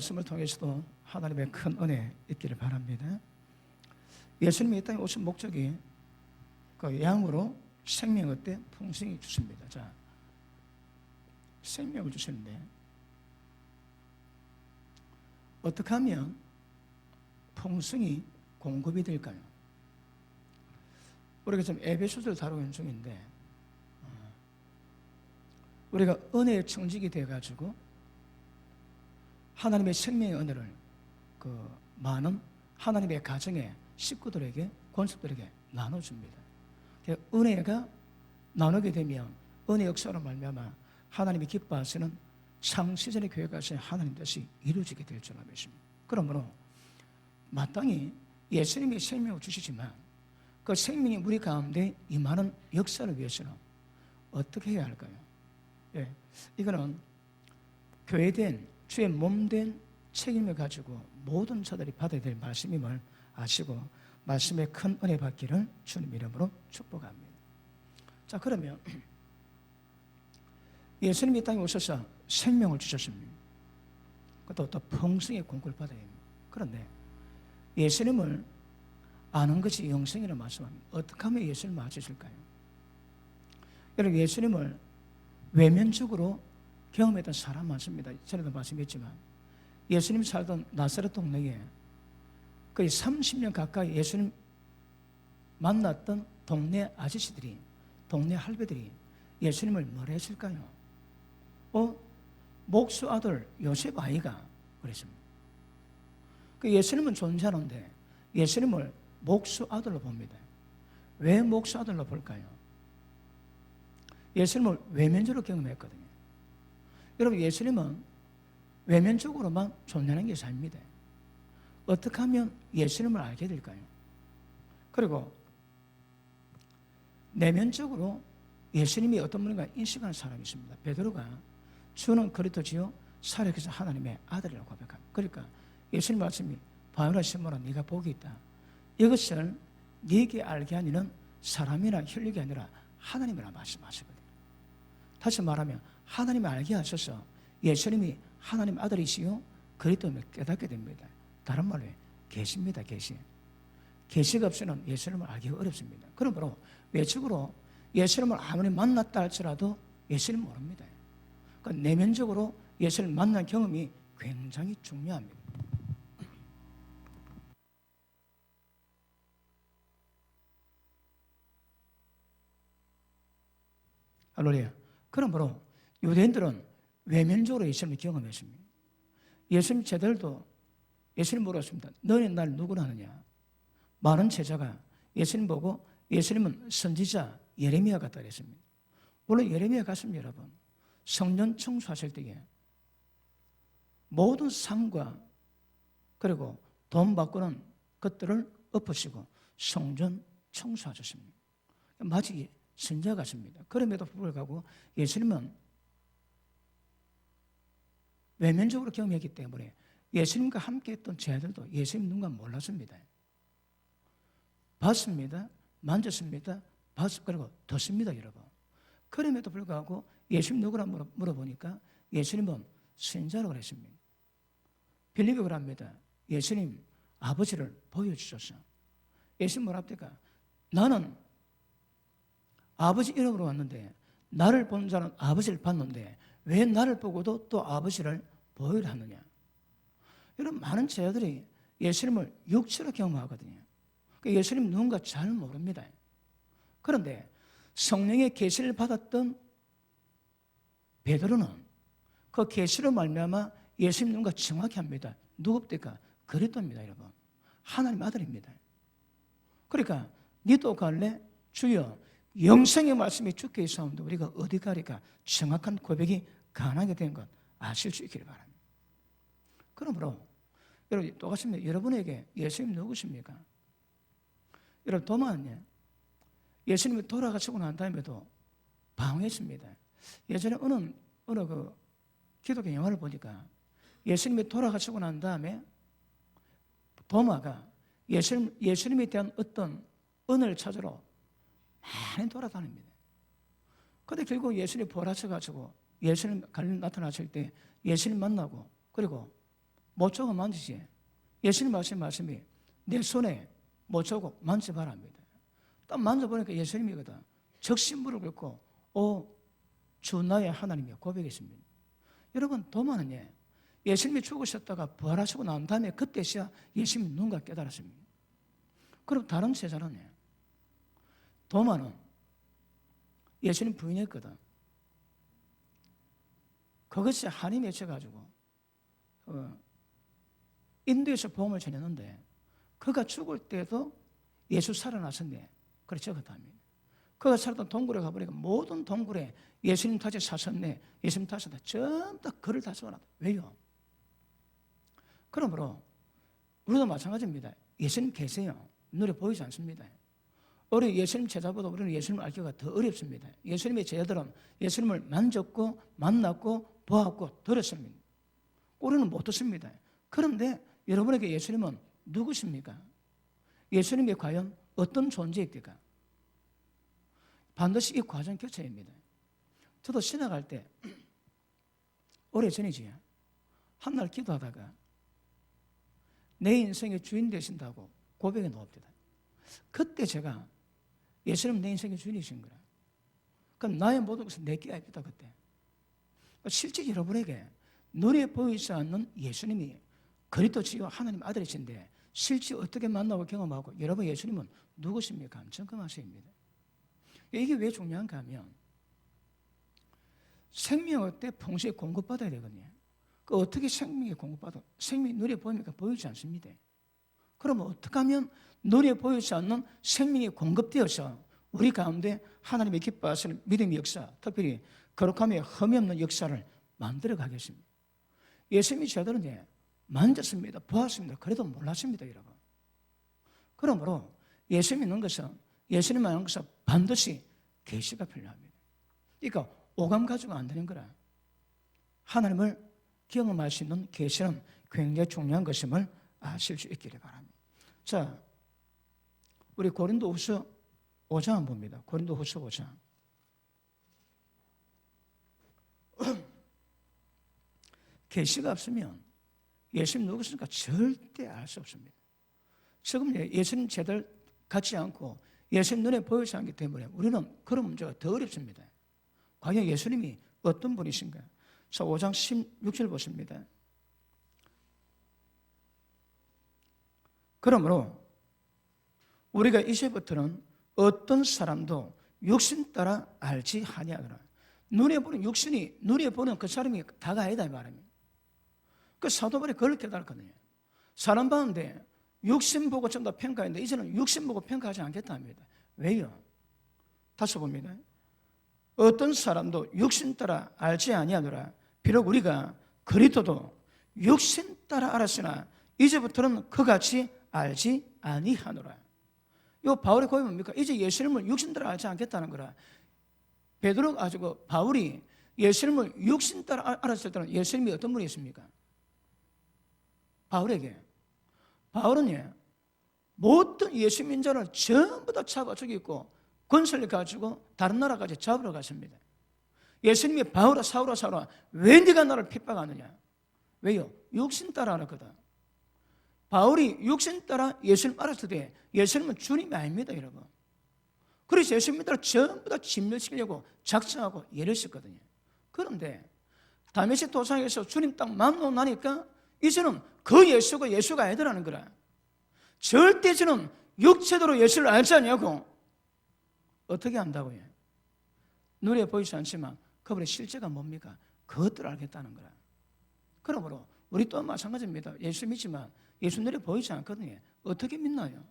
말씀을 통해서도 하나님의 큰 은혜 있기를 바랍니다. 예수님이 이 땅에 오신 목적이 그 양으로 생명을 때 풍성히 주십니다. 자, 생명을 주시는데 어떻게 하면 풍성이 공급이 될까요? 우리가 지금 에베소서를 다루고 있는 중인데 우리가 은혜의 청직이 돼가지고 하나님의 생명의 은혜를 그 많은 하나님의 가정의 식구들에게 권속들에게 나눠줍니다. 은혜가 나누게 되면 은혜 역사로 말미암아 하나님이 기뻐하시는 창세전의 교회가 하신 하나님 뜻이 이루어지게 될 줄로 믿습니다. 그러므로 마땅히 예수님이 생명을 주시지만 그 생명이 우리 가운데 임하는 역사를 위해서는 어떻게 해야 할까요? 이거는 교회된 주의 몸된 책임을 가지고 모든 자들이 받아야 될 말씀임을 아시고 말씀의 큰 은혜 받기를 주님 이름으로 축복합니다. 자, 그러면 예수님이 이 땅에 오셔서 생명을 주셨습니다. 그것도 또 풍성히 공급을 받아야 합니다. 그런데 예수님을 아는 것이 영생이라는 말씀합니다. 어떻게 하면 예수님을 알 수 있을까요? 여러분, 예수님을 외면적으로 경험했던 사람 많습니다. 전에도 말씀했지만 예수님 살던 나사렛 동네에 거의 30년 가까이 예수님 만났던 동네 아저씨들이, 동네 할배들이 예수님을 뭐라 했을까요? 목수 아들 요셉 아이가 그랬습니다. 그 예수님은 존재하는데 예수님을 목수 아들로 봅니다. 왜 목수 아들로 볼까요? 예수님을 외면적으로 경험했거든요. 여러분, 예수님은 외면적으로만 존재하는 것이 아닙니다. 어떻게 하면 예수님을 알게 될까요? 그리고 내면적으로 예수님이 어떤 분인가 인식하는 사람이 있습니다. 베드로가 주는 그리스도시요 살아계신 하나님의 아들이라고 고백합니다. 그러니까 예수님 말씀이 바요나 시몬아 네가 복이 있다. 이것을 네게 알게 하니는 사람이나 혈육이 아니라 하나님이라 말씀하시거든요. 다시 말하면 하나님을 알게 하셔서 예수님이 하나님 아들이시요 그리스도임을 깨닫게 됩니다. 다른 말로 계시입니다. 계시가 없이는 예수님을 알기가 어렵습니다. 그러므로 외적으로 예수님을 아무리 만났다 할지라도 예수님 모릅니다. 그러니까 내면적으로 예수님을 만난 경험이 굉장히 중요합니다. 할렐루야. 그러므로 유대인들은 외면적으로 예수님을 경험했습니다. 예수님 제자들도 예수님 물었습니다. 너는 날 누구라 하느냐? 많은 제자가 예수님 보고 예수님은 선지자 예레미야 같다 그랬습니다. 물론 예레미야 같습니다. 여러분, 성전 청소하실 때에 모든 상과 그리고 돈 바꾸는 것들을 엎으시고 성전 청소하셨습니다. 마치 선지자 같습니다. 그럼에도 불구하고 예수님은 외면적으로 경험했기 때문에 예수님과 함께 했던 제자들도 예수님 누군가 몰랐습니다. 봤습니다. 만졌습니다. 그리고 듣습니다. 여러분. 그럼에도 불구하고 예수님 누구라 물어보니까 예수님은 선지자라고 했습니다. 빌립이 그럽니다. 예수님 아버지를 보여주셔서 예수님 뭐랍니까? 나는 아버지 이름으로 왔는데 나를 본 자는 아버지를 봤는데 왜 나를 보고도 또 아버지를 보여라 하느냐? 이런 많은 제자들이 예수님을 육체로 경험하거든요. 예수님 누군가 잘 모릅니다. 그런데 성령의 계시를 받았던 베드로는 그 계시로 말미암아 예수님 누군가 정확히 합니다. 누굽니까? 그리스도입니다, 여러분. 하나님 아들입니다. 그러니까 니도 갈래? 주여 영생의 말씀이 주께 있사온데 우리가 어디 가리까? 정확한 고백이 가능하게 된 것 아실 수 있기를 바랍니다. 그러므로 여러분 똑같습니다. 여러분에게 예수님 누구십니까? 여러분 도마는 예수님이 돌아가시고 난 다음에도 방황했습니다. 예전에 어느 그 기독교 영화를 보니까 예수님이 돌아가시고 난 다음에 도마가 예수님에 대한 어떤 은혜를 찾으러 많이 돌아다닙니다. 그런데 결국 예수님이 부활하셔가지고 예수님 갈릴리 나타나실 때 예수님 만나고 그리고 못조금 만지지. 예수님 말씀이 내 손에 못조금 만져봐라 합니다. 딱 만져보니까 예수님이거든. 적신물을 긁고 주 나의 하나님이여 고백했습니다. 여러분, 도마는 예수님이 죽으셨다가 부활하시고 난 다음에 그때서야 예수님이 누군가 깨달았습니다. 그럼 다른 제자는 도마는 예수님 부인했거든. 그것이 한이 맺혀가지고 인도에서 복음을 전했는데 그가 죽을 때도 예수 살아나셨네. 그렇게 적었답니다. 그가 살았던 동굴에 가보니까 모든 동굴에 예수님 다시 사셨네, 예수님 다시 사셨네, 전부 다 글을 다 써놨다. 왜요? 그러므로 우리도 마찬가지입니다. 예수님 계세요. 눈에 보이지 않습니다. 우리 예수님 제자보다 우리는 예수님을 알기가 더 어렵습니다. 예수님의 제자들은 예수님을 만졌고 만났고 보았고 들었습니다. 우리는 못 듣습니다. 그런데 여러분에게 예수님은 누구십니까? 예수님이 과연 어떤 존재입니까? 반드시 이 과정 교차입니다. 저도 신학할 때 오래전이지, 한날 기도하다가 내 인생의 주인 되신다고 고백해 놓읍니다. 그때 제가 예수님 내 인생의 주인이신 거야. 그럼 나의 모든 것은 내게 아닙니다. 그때 실제 여러분에게 눈에 보이지 않는 예수님이 그리스도시요 하나님 아들이신데 실제 어떻게 만나고 경험하고 여러분 예수님은 누구십니까? 점검하셔야 합니다. 이게 왜 중요한가 하면 생명을 때 평소에 공급받아야 되거든요. 그 어떻게 생명이 공급받아? 생명이 눈에 보입니까? 보이지 않습니다. 그러면 어떻게 하면 눈에 보이지 않는 생명이 공급되어서 우리 가운데 하나님의 기뻐하시는 믿음의 역사, 특별히 거룩함의 흠이 없는 역사를 만들어 가겠습니다. 예수님이 제자들은 만졌습니다. 보았습니다. 그래도 몰랐습니다, 여러분. 그러므로 예수님 있는 것은, 예수님 아는 것은 반드시 계시가 필요합니다. 그러니까 오감 가지고 안 되는 거라. 하나님을 경험할 수 있는 계시는 굉장히 중요한 것임을 아실 수 있기를 바랍니다. 자, 우리 고린도후서 5장 한번 봅니다. 고린도후서 5장. 계시가 없으면 예수님 누구십니까? 절대 알 수 없습니다. 지금 예수님 제대로 갖지 않고 예수님 눈에 보이지 않기 때문에 우리는 그런 문제가 더 어렵습니다. 과연 예수님이 어떤 분이신가? 자, 5장 16절 보십니다. 그러므로 우리가 이제부터는 어떤 사람도 육신 따라 알지 아니하노라. 눈에 보는 육신이, 눈에 보는 그 사람이 다가 아니다 이 말입니다. 그 사도 바울이 그걸 깨달았거든요. 사람 봤는데 육신 보고 좀 더 평가했는데 이제는 육신 보고 평가하지 않겠다 합니다. 왜요? 다시 봅니다. 어떤 사람도 육신 따라 알지 아니하노라. 비록 우리가 그리스도도 육신 따라 알았으나 이제부터는 그같이 알지 아니하노라. 이 바울의 고백이 뭡니까? 이제 예수님을 육신 따라 알지 않겠다는 거라. 베드로가 가지고 바울이 예수님을 육신 따라 알았을 때는 예수님이 어떤 분이었습니까? 바울은 모든 예수 민자를 전부 다 잡아 죽이고 권세를 가지고 다른 나라까지 잡으러 갔습니다. 예수님이 바울아 사울아 왜 네가 나를 핍박하느냐? 왜요? 육신 따라 알았거든. 바울이 육신 따라 예수님 알았을 때 예수님은 주님이 아닙니다, 여러분. 그래서 예수님들을 전부 다 진멸시키려고 작정하고 예를 썼거든요. 그런데 다메섹 도상에서 주님 딱 만나고 나니까 이제는 그 예수가 예수가 아니더라는 거라. 절대 저는 육체대로 예수를 알지 않냐고. 어떻게 안다고요? 눈에 보이지 않지만 그분의 실제가 뭡니까? 그것들을 알겠다는 거라. 그러므로 우리 또한 마찬가지입니다. 예수 믿지만 예수 눈에 보이지 않거든요. 어떻게 믿나요?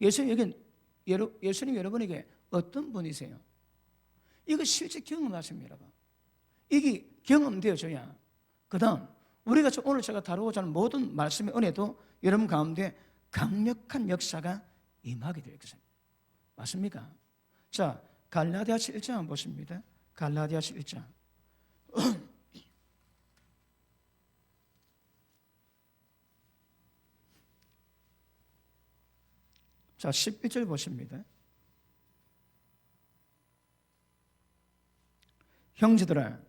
예수님 여러분에게 어떤 분이세요? 이거 실제 경험하십니다, 여러분. 이게 경험되어져야 그 다음 우리가 오늘 제가 다루고자 하는 모든 말씀의 은혜도 여러분 가운데 강력한 역사가 임하게 될 것입니다. 맞습니까? 자, 갈라디아서 1장 한번 보십니다. 갈라디아서 1장. 자, 11절 보십니다. 형제들아,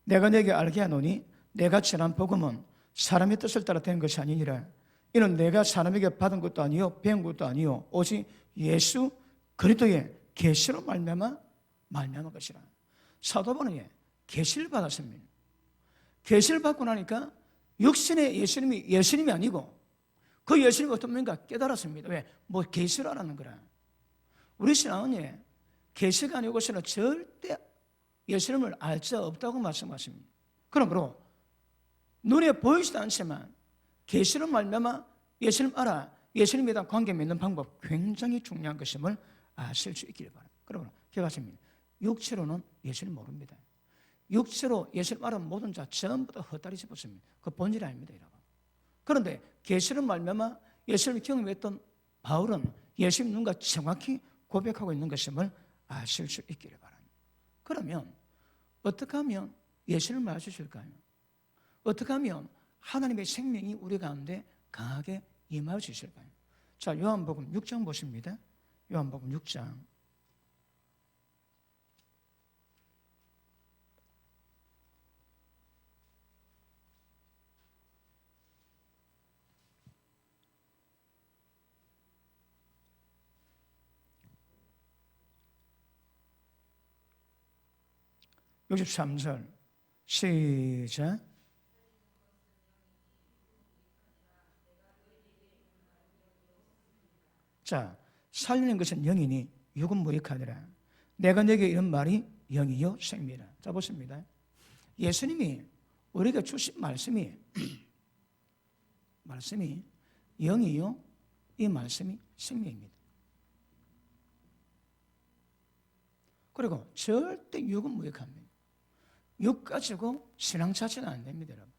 내가 네게 알게 하노니 내가 전한 복음은 사람의 뜻을 따라 된 것이 아니니라. 이는 내가 사람에게 받은 것도 아니요 배운 것도 아니요 오직 예수 그리스도의 계시로 말미암은 것이라. 사도 바울은 계시를 받았습니다. 계시를 받고 나니까 육신의 예수님이 아니고 그 예수님이 어떤 분인가 깨달았습니다. 왜? 뭐 계시를 알았는 거라. 우리 신앙은 계시가 아니고서는 절대 예수님을 알 자 없다고 말씀하십니다. 그러므로 눈에 보이지도 않지만 계시로 말미암아 예수님 알아 예수님에 대한 관계 맺는 방법 굉장히 중요한 것임을 아실 수 있기를 바랍니다. 그러므로 기억하십니다. 육체로는 예수님 모릅니다. 육체로 예수님 알은 모든 자 전부 다 헛다리 짚었습니다. 그 본질이 아닙니다, 여러분. 그런데 계시로 말미암아 예수님을 경험했던 바울은 예수님 눈과 정확히 고백하고 있는 것임을 아실 수 있기를 바랍니다. 그러면 어떻게 하면 예수님을 알 수 있을까요? 어떻게 하면 하나님의 생명이 우리 가운데 강하게 임할 수 있을까요? 자, 요한복음 6장 보십니다. 요한복음 6장. (63절) 시작. 자, 살리는 것은 영이니 육은 무익하니라. 내가 내게 이런 말이 영이요 생명이라. 자, 보십니다. 예수님이 우리에게 주신 말씀이 영이요, 이 말씀이 생명입니다. 그리고 절대 육은 무익합니다. 육 가지고 신앙 자체가 안 됩니다, 여러분.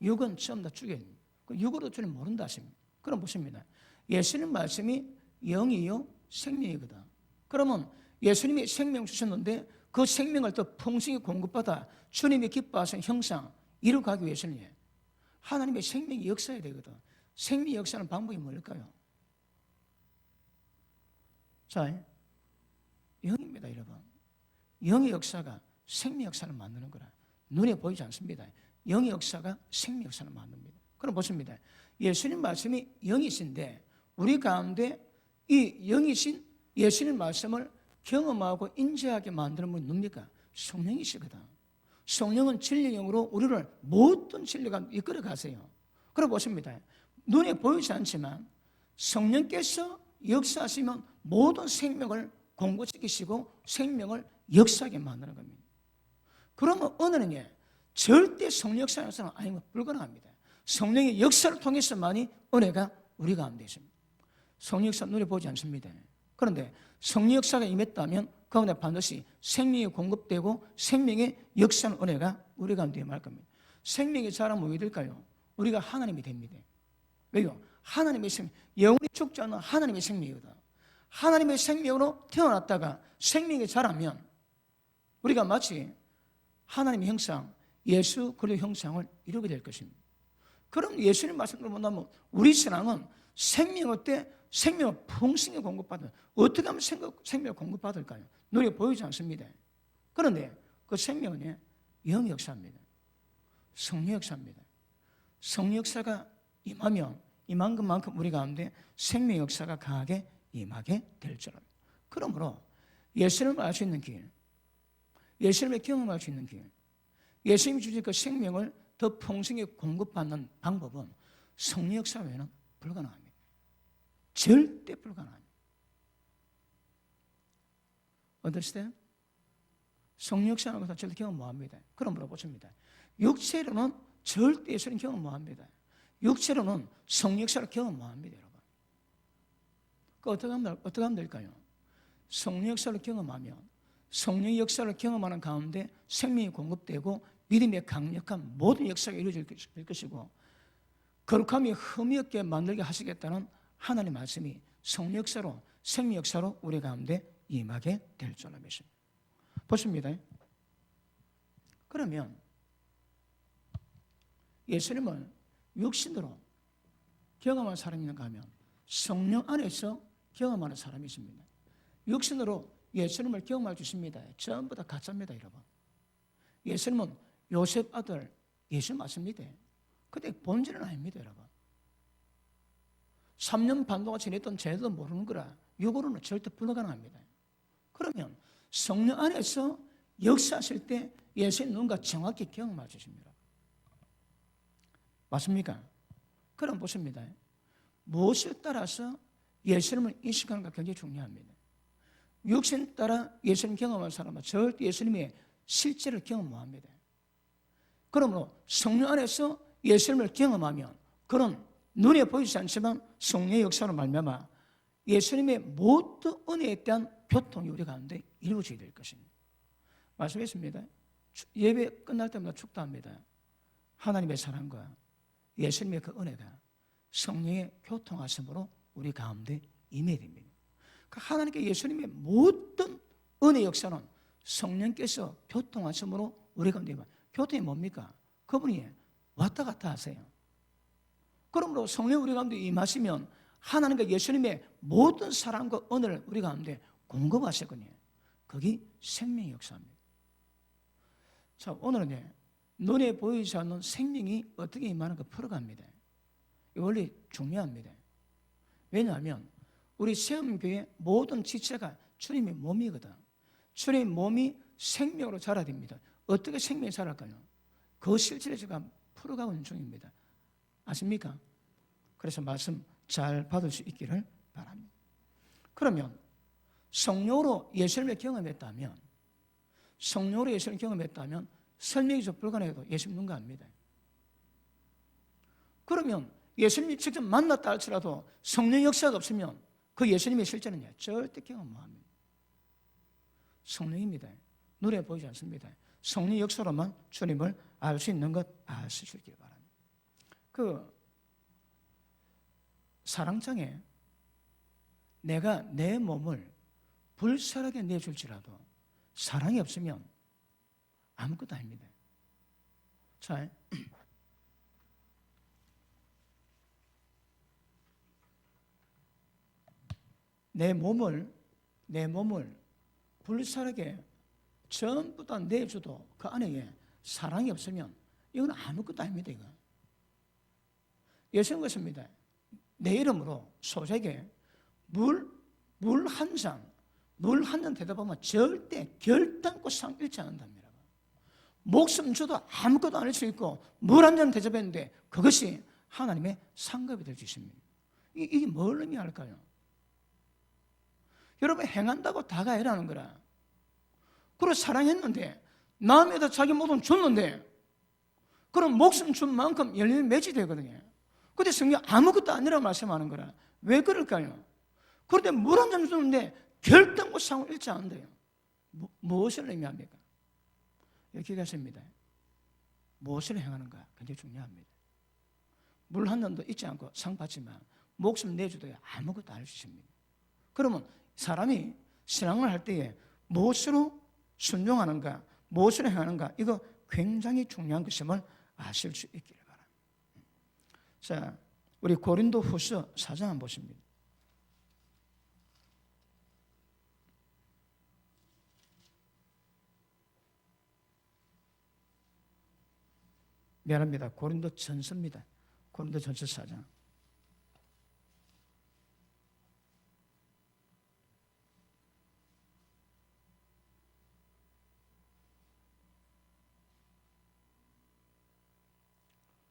육은 전부 다 죽여입니다. 육으로 주님 모른다 하십니다. 그럼 보십니다. 예수님 말씀이 영이요 생명이거든. 그러면 예수님이 생명 주셨는데 그 생명을 더 풍성히 공급받아 주님이 기뻐하신 형상 이루어가기 위해서는 하나님의 생명이 역사해야 되거든. 생명이 역사하는 방법이 뭘까요? 자, 영입니다, 여러분. 영의 역사가 생명 역사를 만드는 거라. 눈에 보이지 않습니다. 영의 역사가 생명 역사를 만듭니다. 그럼 보십니다. 예수님 말씀이 영이신데 우리 가운데 이 영이신 예수님 말씀을 경험하고 인지하게 만드는 분이 누굽니까? 성령이시거든. 성령은 진리의 영으로 우리를 모든 진리가 이끌어 가세요. 그럼 보십니다. 눈에 보이지 않지만 성령께서 역사하시면 모든 생명을 공고시키시고 생명을 역사하게 만드는 겁니다. 그러면 은혜는 절대 성령 역사에서는 아니면 불가능합니다. 성령의 역사를 통해서만이 은혜가 우리 가운데 있습니다. 성령 역사 눈에 보지 않습니다. 그런데 성령 역사가 임했다면 그 가운데 반드시 생명이 공급되고 생명의 역사는 은혜가 우리 가운데 임할 겁니다. 생명이 자라면 왜 될까요? 우리가 하나님이 됩니다. 왜요? 하나님의 생명, 영원히 죽지 않는 하나님의 생명이거든. 하나님의 생명으로 태어났다가 생명이 자라면 우리가 마치 하나님의 형상, 예수 그리스도의 형상을 이루게 될 것입니다. 그럼 예수님 말씀으로 본다면 우리 신앙은 생명을 때 생명을 풍성히 공급받는, 어떻게 하면 생명을 공급받을까요? 눈에 보이지 않습니다. 그런데 그 생명은 영의 역사입니다. 성령 역사입니다. 성령 역사가 임하면 임한 것만큼 우리 가운데 생명 역사가 강하게 임하게 될 줄 압니다. 그러므로 예수님을 알 수 있는 길, 예수님의 경험할 수 있는 길, 예수님이 주신 그 생명을 더 풍성히 공급받는 방법은 성령 역사 외에는 불가능합니다. 절대 불가능합니다. understand? 성령 역사하는 것은 절대 경험 못합니다. 그럼 물어보십니다. 육체로는 절대 예수님 경험 못합니다. 육체로는 성령 역사를 경험 못합니다, 여러분. 그 어떻게 하면 될까요? 성령 역사를 경험하면 성령의 역사를 경험하는 가운데 생명이 공급되고 믿음의 강력한 모든 역사가 이루어질 것이고 거룩함이 흠이 없게 만들게 하시겠다는 하나님의 말씀이 성령 역사로 생명 역사로 우리 가운데 임하게 될 줄 믿습니다. 보십니다. 그러면 예수님을 육신으로 경험한 사람이 있는가 하면 성령 안에서 경험하는 사람이 있습니다. 육신으로 예수님을 경험할 수 있습니다. 전부 다 가짜입니다, 여러분. 예수님은 요셉 아들 예수 맞습니다. 근데 본질은 아닙니다, 여러분. 3년 반 동안 지냈던 죄도 모르는 거라 육으로는 절대 불가능합니다. 그러면 성령 안에서 역사하실 때 예수님 누군가 정확히 경험해 주십니다. 맞습니까? 그럼 보십니다. 무엇을 따라서 예수님을 인식하는가 굉장히 중요합니다. 육신 따라 예수님 경험한 사람은 절대 예수님의 실제를 경험 못합니다. 그러므로 성령 안에서 예수님을 경험하면 그런 눈에 보이지 않지만 성령의 역사로 말미암아 예수님의 모든 은혜에 대한 교통이 우리 가운데 이루어져야 될 것입니다. 말씀했습니다. 예배 끝날 때마다 축도합니다. 하나님의 사랑과 예수님의 그 은혜가 성령의 교통하심으로 우리 가운데 임해야 됩니다. 하나님께 예수님의 모든 은혜 역사는 성령께서 교통하심으로 우리 가운데 임합니다. 교통이 뭡니까? 그분이 왔다 갔다 하세요. 그러므로 성령 우리 가운데 임하시면 하나님과 예수님의 모든 사랑과 은혜를 우리 가운데 공급하시거든요. 그게 생명의 역사입니다. 자, 오늘은 눈에 보이지 않는 생명이 어떻게 임하는가 풀어갑니다. 이 원리 중요합니다. 왜냐하면 우리 세움교회 모든 지체가 주님의 몸이거든. 주님의 몸이 생명으로 자라야 됩니다. 어떻게 생명이 자랄까요? 그 실체를 제가 풀어가고 있는 중입니다. 아십니까? 그래서 말씀 잘 받을 수 있기를 바랍니다. 그러면 성령으로 예수님을 경험했다면 설명이 좀 불가능해도 예수님 능가합니다. 그러면 예수님이 직접 만났다 할지라도 성령 역사가 없으면 그 예수님의 실제는 절대 경험 못합니다. 성령입니다. 눈에 보이지 않습니다. 성령 역사로만 주님을 알 수 있는 것 아시길 바랍니다. 그 사랑장에 내가 내 몸을 불살하게 내줄지라도 사랑이 없으면 아무것도 아닙니다. 자, 내 몸을 불살하게 전부 다 내줘도 그 안에 사랑이 없으면 이건 아무것도 아닙니다. 이거. 예수님 것입니다. 내 이름으로 소재에게 물 한 잔 대답하면 절대 결단코 상 잃지 않는답니다. 목숨 줘도 아무것도 안 할 수 있고 물 한 잔 대접했는데 그것이 하나님의 상급이 될 수 있습니다. 이게 뭘 의미할까요? 여러분, 행한다고 다가 해라는 거라. 그리고 사랑했는데 남에다 자기 모든 줬는데 그럼 목숨 준 만큼 열림이 맺이 되거든요. 근데 성경 아무것도 아니라고 말씀하는 거라. 왜 그럴까요? 그런데 물 한 잔 줬는데 결단코 상을 잃지 않는데요. 무엇을 의미합니까? 이렇게 가십니다. 무엇을 행하는가 굉장히 중요합니다. 물 한 잔도 잊지 않고 상 받지만 목숨 내줘도 아무것도 안 할 수 있습니다. 그러면 사람이 신앙을 할 때에 무엇으로 순종하는가, 무엇을 행하는가, 이거 굉장히 중요한 것임을 아실 수 있기를 바랍니다. 자, 우리 고린도후서 4장 한번 보십니다. 미안합니다. 고린도전서입니다. 고린도전서 4장.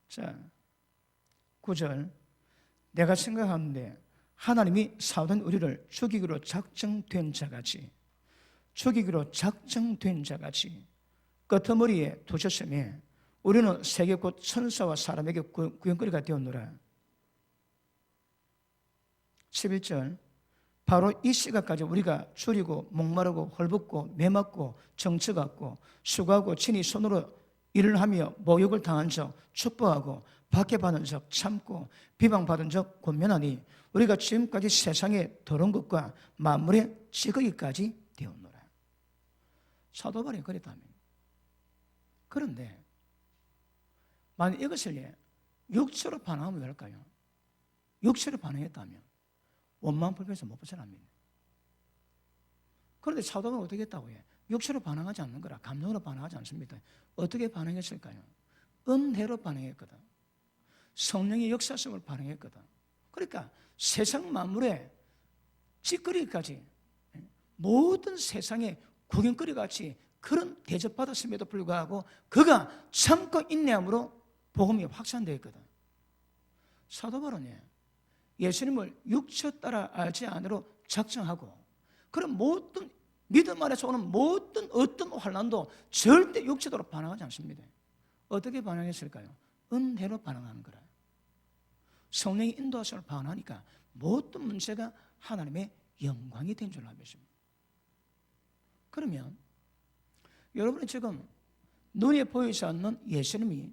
자, 9절. 내가 생각하는데 하나님이 사오던 우리를 죽이기로 작정된 자같이 끄트머리에 두셨으며 우리는 세계 곧 천사와 사람에게 구경거리가 되었노라. 11절. 바로 이 시각까지 우리가 줄이고 목마르고 헐벗고 매맞고 정처같고 수고하고 친히 손으로 일을 하며 모욕을 당한 적 축복하고 박해받은 적 참고 비방받은 적 권면하니 우리가 지금까지 세상의 더러운 것과 만물의 찌꺼기까지 되었노라. 사도 바울이 그랬다면, 그런데 만약 이것을 육체로 반응하면 왜 할까요? 육체로 반응했다면 원망 불평에서 못 벗어납니다. 그런데 사도 바울은 어떻게 했다고 해요? 육체로 반응하지 않는 거라. 감정으로 반응하지 않습니다. 어떻게 반응했을까요? 은혜로 반응했거든. 성령의 역사성을 반영했거든. 그러니까 세상 만물에 찌꺼기까지 모든 세상의 구경거리같이 그런 대접받았음에도 불구하고 그가 참고 인내함으로 복음이 확산되었거든. 사도 바울은 예수님을 육체 따라 알지 않으로 작정하고 그런 모든 믿음 안에서 오는 모든 어떤 환난도 절대 육체대로 반응하지 않습니다. 어떻게 반응했을까요? 은혜로 반응하는 거라. 성령의 인도하심을 반응하니까 모든 문제가 하나님의 영광이 된 줄 알고 있습니다. 그러면 여러분이 지금 눈에 보이지 않는 예수님이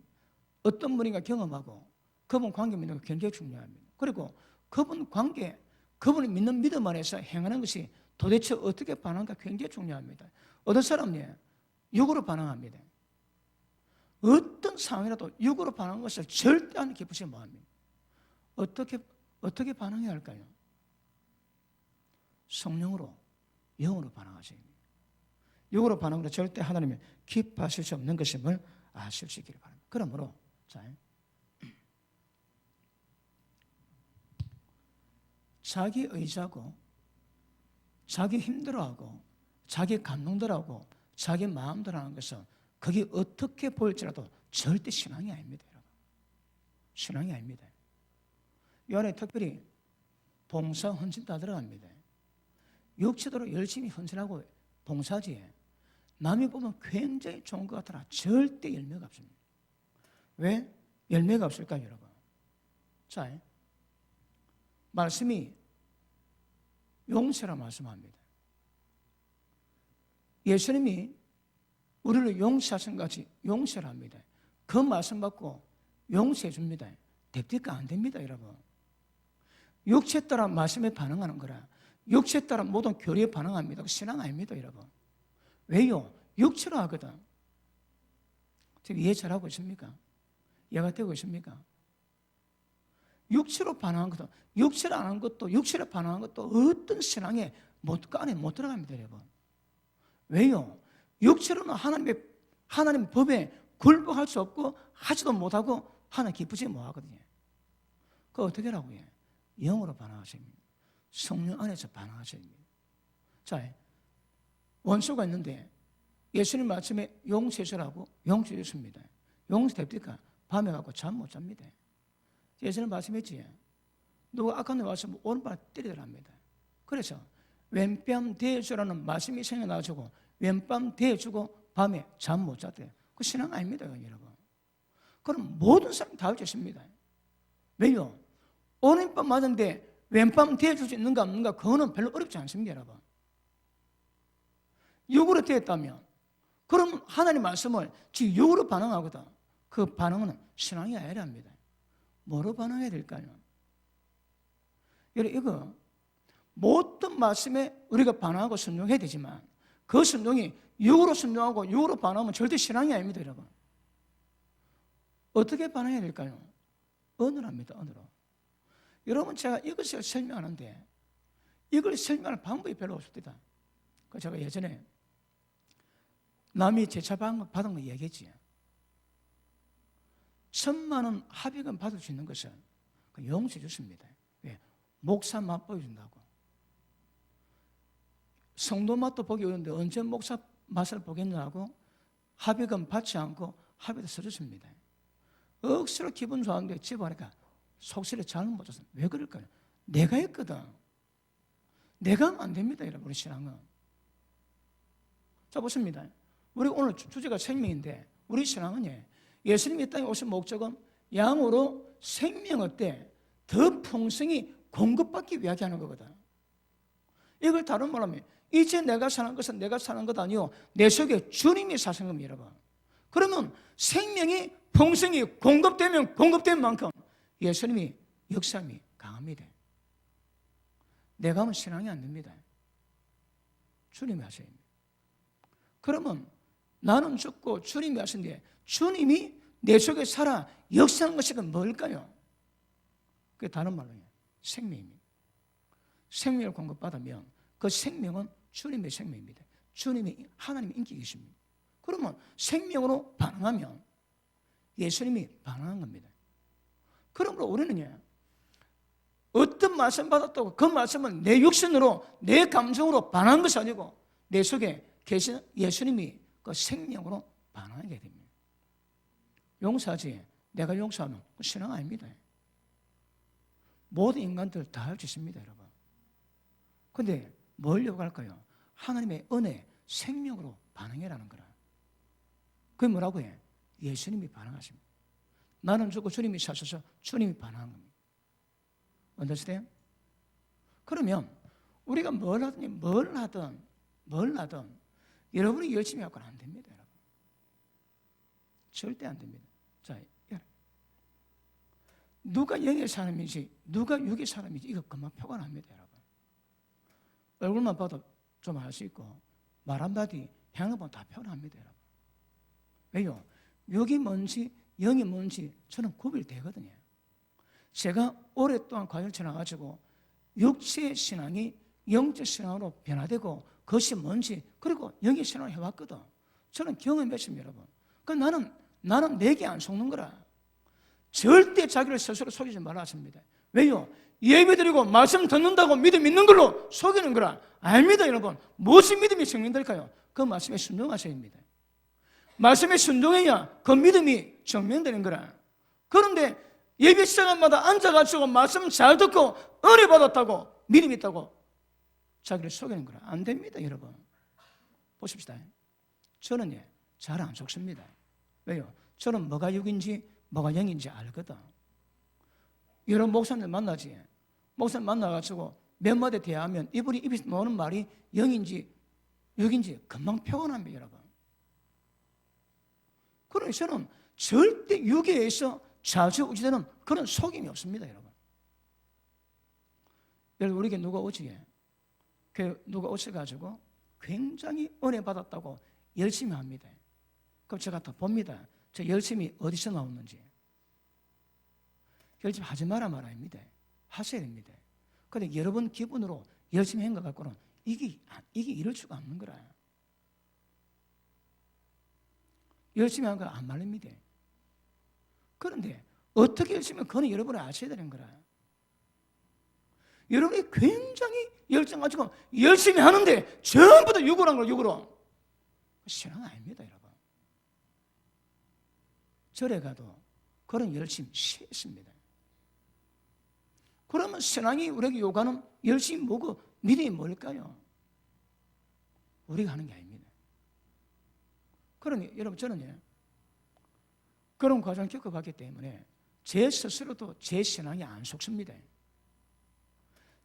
어떤 분인가 경험하고 그분 관계 믿는 거 굉장히 중요합니다. 그리고 그분 관계, 그분이 믿는 믿음 안에서 행하는 것이 도대체 어떻게 반응하는가 굉장히 중요합니다. 어떤 사람이 육으로 반응합니다. 어떤 상황이라도 육으로 반응하는 것을 절대 안 기쁘지 못합니다. 어떻게 반응해야 할까요? 성령으로, 영으로 반응하셔야 합니다. 육으로 반응으로 절대 하나님이 기뻐하실 수 없는 것임을 아실 수 있기를 바랍니다. 그러므로 자기 의지하고 자기 힘들어하고 자기 감동들하고 자기 마음대로 하는 것은 그게 어떻게 보일지라도 절대 신앙이 아닙니다. 여러분. 신앙이 아닙니다. 이 안에 특별히 봉사 헌신 다 들어갑니다. 육체대로 열심히 헌신하고 봉사지 남이 보면 굉장히 좋은 것 같으나 절대 열매가 없습니다. 왜 열매가 없을까요, 여러분? 자, 말씀이 용서라 말씀합니다. 예수님이 우리를 용서하신 같이 용서를 합니다. 그 말씀 받고 용서해 줍니다. 됩니까? 안 됩니다, 여러분. 육체 따라 말씀에 반응하는 거라. 육체 따라 모든 교리에 반응합니다. 신앙 아닙니다, 여러분. 왜요? 육체로 하거든. 지금 이해 잘하고 있습니까? 이해가 되고 있습니까? 육체로 반응한 것도, 육체로 안 한 것도, 육체로 반응한 것도 어떤 신앙에 안에 못 들어갑니다, 여러분. 왜요? 육체로는 하나님 법에 굴복할 수 없고 하지도 못하고 하나님 기쁘지 못하거든요. 그거 어떻게 하라고요? 영으로 반응하셔야 합니다. 성령 안에서 반응하셔야 합니다. 자, 원수가 있는데 예수님 말씀에 용서해주라고 용서해 줬습니다. 용서됩니까? 밤에 가고 잠 못 잡니다. 예수님 말씀했지. 누가 악한 놈 와서 오른발 때리더랍니다. 그래서 왼뺨 대주라는 말씀이 생겨나가지고 왼뺨 대주고 밤에 잠 못 잤대요. 그 신앙 아닙니다, 여러분. 그럼 모든 사람 다 할 수 있습니다. 왜요? 오른밤 맞은데 왼밤 대줄 수 있는가 없는가 그거는 별로 어렵지 않습니다, 여러분. 육으로 되었다면 그럼 하나님 말씀을 지금 육으로 반응하거든. 그 반응은 신앙이 아니랍니다. 뭐로 반응해야 될까요? 여러분, 이거 모든 말씀에 우리가 반응하고 순종해야 되지만 그 순종이 육으로 순종하고 육으로 반응하면 절대 신앙이 아닙니다, 여러분. 어떻게 반응해야 될까요? 언어랍니다, 언어로. 여러분, 제가 이것을 설명하는데 이걸 설명할 방법이 별로 없습니다. 제가 예전에 남이 제차 받은 거 얘기했지. 1,000만 원 합의금 받을 수 있는 것은 용서해 줬습니다. 왜? 목사 맛 보여준다고. 성도 맛도 보기 어려운데 언제 목사 맛을 보겠냐고 합의금 받지 않고 합의도 써줬습니다. 억수로 기분 좋았는데 집에 가니까 속쓰려 잘못 줬어. 왜 그럴까요? 내가 했거든. 내가 하면 안 됩니다, 여러분. 우리 신앙은. 자, 보십니다. 우리 오늘 주제가 생명인데 우리 신앙은 예수님이 이 땅에 오신 목적은 양으로 생명을 때 더 풍성히 공급받기 위하게 하는 거거든. 이걸 다른 말로 하면 이제 내가 사는 것은 내가 사는 것 아니요 내 속에 주님이 사시는 겁니다, 여러분. 그러면 생명이 풍성히 공급되면 공급된 만큼 예수님이 역사함이 강합니다. 내가 하면 신앙이 안 됩니다. 주님이 하셔야 합니다. 그러면 나는 죽고 주님이 하신데 주님이 내 속에 살아 역사하는 것이 뭘까요? 그게 다른 말로 생명입니다. 생명을 공급받으면 그 생명은 주님의 생명입니다. 주님이 하나님의 인격이 계십니다. 그러면 생명으로 반응하면 예수님이 반응한 겁니다. 그러므로 우리는 어떤 말씀 받았다고 그 말씀을 내 육신으로 내 감정으로 반한 것이 아니고 내 속에 계신 예수님이 그 생명으로 반하게 됩니다. 용서하지 내가 용서하면 그 신앙 아닙니다. 모든 인간들 다 할 수 있습니다, 여러분. 그런데 뭘 요구할까요? 하나님의 은혜, 생명으로 반응해라는 거라. 그게 뭐라고 해? 예수님이 반응하십니다. 나는 죽고 주님이 사셔서 주님이 반응한 겁니다. understand? 그러면 우리가 뭘 하든 여러분이 열심히 하고는 안 됩니다, 여러분. 절대 안 됩니다. 자, 누가 영의 사람인지 누가 육의 사람인지 이거 금방 표가 납니다, 여러분. 얼굴만 봐도 좀 알 수 있고 말 한마디 행을 보면 다 표현합니다, 여러분. 왜요? 육이 뭔지 영이 뭔지 저는 구별되거든요. 제가 오랫동안 과정을 지나가지고 육체의 신앙이 영적 신앙으로 변화되고 그것이 뭔지 그리고 영의 신앙을 해왔거든. 저는 경험했습니다, 여러분. 그러니까 나는 내게 안 속는 거라. 절대 자기를 스스로 속이지 말라 하십니다. 왜요? 예배드리고 말씀 듣는다고 믿음 있는 걸로 속이는 거라. 아닙니다, 여러분. 무엇이 믿음이 증명될까요? 그 말씀에 순종하셔야 합니다. 말씀에 순종해야 그 믿음이 증명되는 거라. 그런데 예배 시간마다 앉아가지고 말씀 잘 듣고 은혜 받았다고 믿음 있다고 자기를 속이는 거라. 안 됩니다, 여러분. 보십시다. 저는 잘 안 속습니다. 왜요? 저는 뭐가 육인지 뭐가 영인지 알거든. 여러 목사님들 만나지. 목사님 만나가지고 몇 마디 대하면 이분이 입에서 나오는 말이 영인지 육인지 금방 표현합니다, 여러분. 그러니 저는 절대 육에서 좌지우지되는 그런 속임이 없습니다, 여러분. 여러분, 우리에게 누가 오셔가지고 굉장히 은혜 받았다고 열심히 합니다. 그럼 제가 다 봅니다. 저 열심히 어디서 나오는지. 열심히 하지 마라 말아입니다. 하셔야 됩니다. 그런데 여러분 기분으로 열심히 한 것 갖고는 이게 이럴 수가 없는 거라. 열심히 한 거 안 말립니다. 그런데 어떻게 열심히 하면 그건 여러분이 아셔야 되는 거라. 여러분이 굉장히 열정 가지고 열심히 하는데 전부 다 육으로 한 거예요, 육으로. 신앙 아닙니다, 여러분. 절에 가도 그런 열심 싫습니다. 그러면 신앙이 우리에게 요구하는 열심히 뭐고 믿음이 뭘까요? 우리가 하는 게 아닙니다. 그러니 여러분 저는 그런 과정을 겪어봤기 때문에 제 스스로도 제 신앙이 안 속습니다.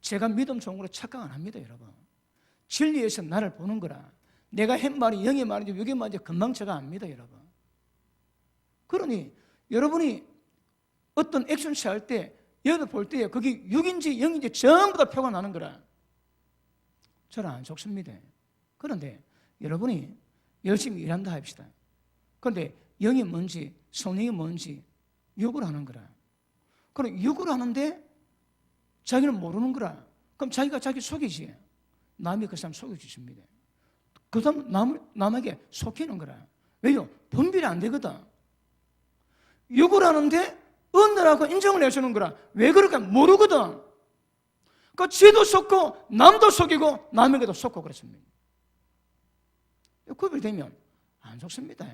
제가 믿음 좋은 걸로 착각 안 합니다, 여러분. 진리에서 나를 보는 거라. 내가 한 말이 영의 말인지 육의 말인지 금방 제가 압니다, 여러분. 그러니 여러분이 어떤 액션 취할 때 여러분 볼 때 그게 육인지 영인지 전부 다 표가 나는 거라. 저는 안 속습니다. 그런데 여러분이 열심히 일한다 합시다. 그런데 영이 뭔지 성령이 뭔지 육으로 하는 거라. 그럼 육으로 하는데 자기는 모르는 거라. 그럼 자기가 자기 속이지. 남이 그 사람 속여주십니다. 그 사람 남에게 속이는 거라. 왜요? 분별이 안 되거든. 육으로 하는데 은혜라고 인정을 해주는 거라. 왜 그럴까? 모르거든. 그 지도 속고 남도 속이고 남에게도 속고 그렇습니다. 구별되면 안 속습니다.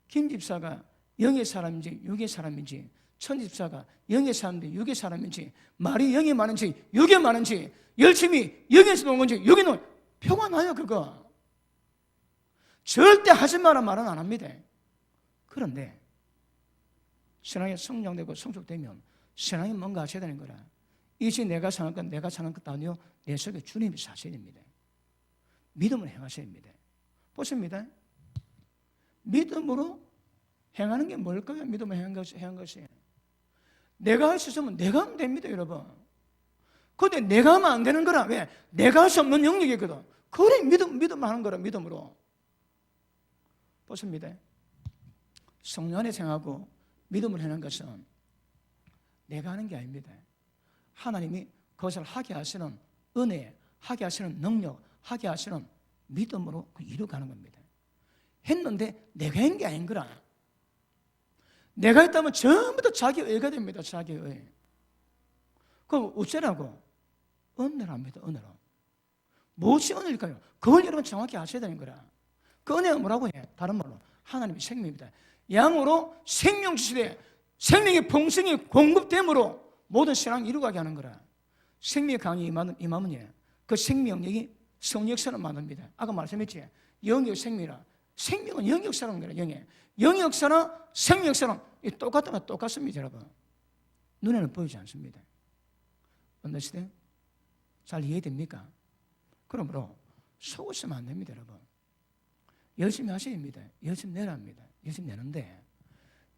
김 집사가 영의 사람인지 육의 사람인지, 천 집사가 영의 사람인지 육의 사람인지, 말이 영이 많은지 육이 많은지, 열심히 영에서 놓은 건지 육에는 표가 나요, 그거. 절대 하지 마라 말은 안 합니다. 그런데 신앙이 성장되고 성숙되면 신앙이 뭔가 하셔야 되는 거라. 이제 내가 사는 건 내가 사는 것도 아니요, 내 속에 주님이 사셔야 됩니다. 믿음을 행하셔야 됩니다. 보십니다. 믿음으로 행하는 게 뭘까요? 믿음을 행한 것이. 내가 할 수 있으면 내가 하면 됩니다, 여러분. 그런데 내가 하면 안 되는 거라. 왜? 내가 할 수 없는 영역이거든. 그래 믿음 하는 거라, 믿음으로. 보십니다. 성령 안에 생하고 믿음을 하는 것은 내가 하는 게 아닙니다. 하나님이 그것을 하게 하시는 은혜, 하게 하시는 능력, 하게 하시는 믿음으로 이루어가는 겁니다. 했는데 내가 한 게 아닌 거라. 내가 있다면 전부 다 자기 의가 됩니다. 자기 의. 그럼 어쩌라고? 은혜랍니다. 은혜로. 무엇이 은혜일까요? 그걸 여러분 정확히 아셔야 되는 거라. 그 은혜가 뭐라고 해? 다른 말로 하나님의 생명입니다. 양으로 생명 주시되 생명의 풍성이 공급됨으로 모든 신앙이 이루어가게 하는 거라. 생명의 강이 임하면 그 생명력이 성역사를 만듭니다. 아까 말씀했지? 영역 생명이라. 생명은 영역사라는 거라. 영역사나 생명역사랑 똑같다면 똑같습니다. 여러분. 눈에는 보이지 않습니다. 언더스탠? 잘 이해됩니까? 그러므로 속으시면 안 됩니다. 여러분. 열심히 하셔야 됩니다. 열심히 내라 합니다. 열심히 내는데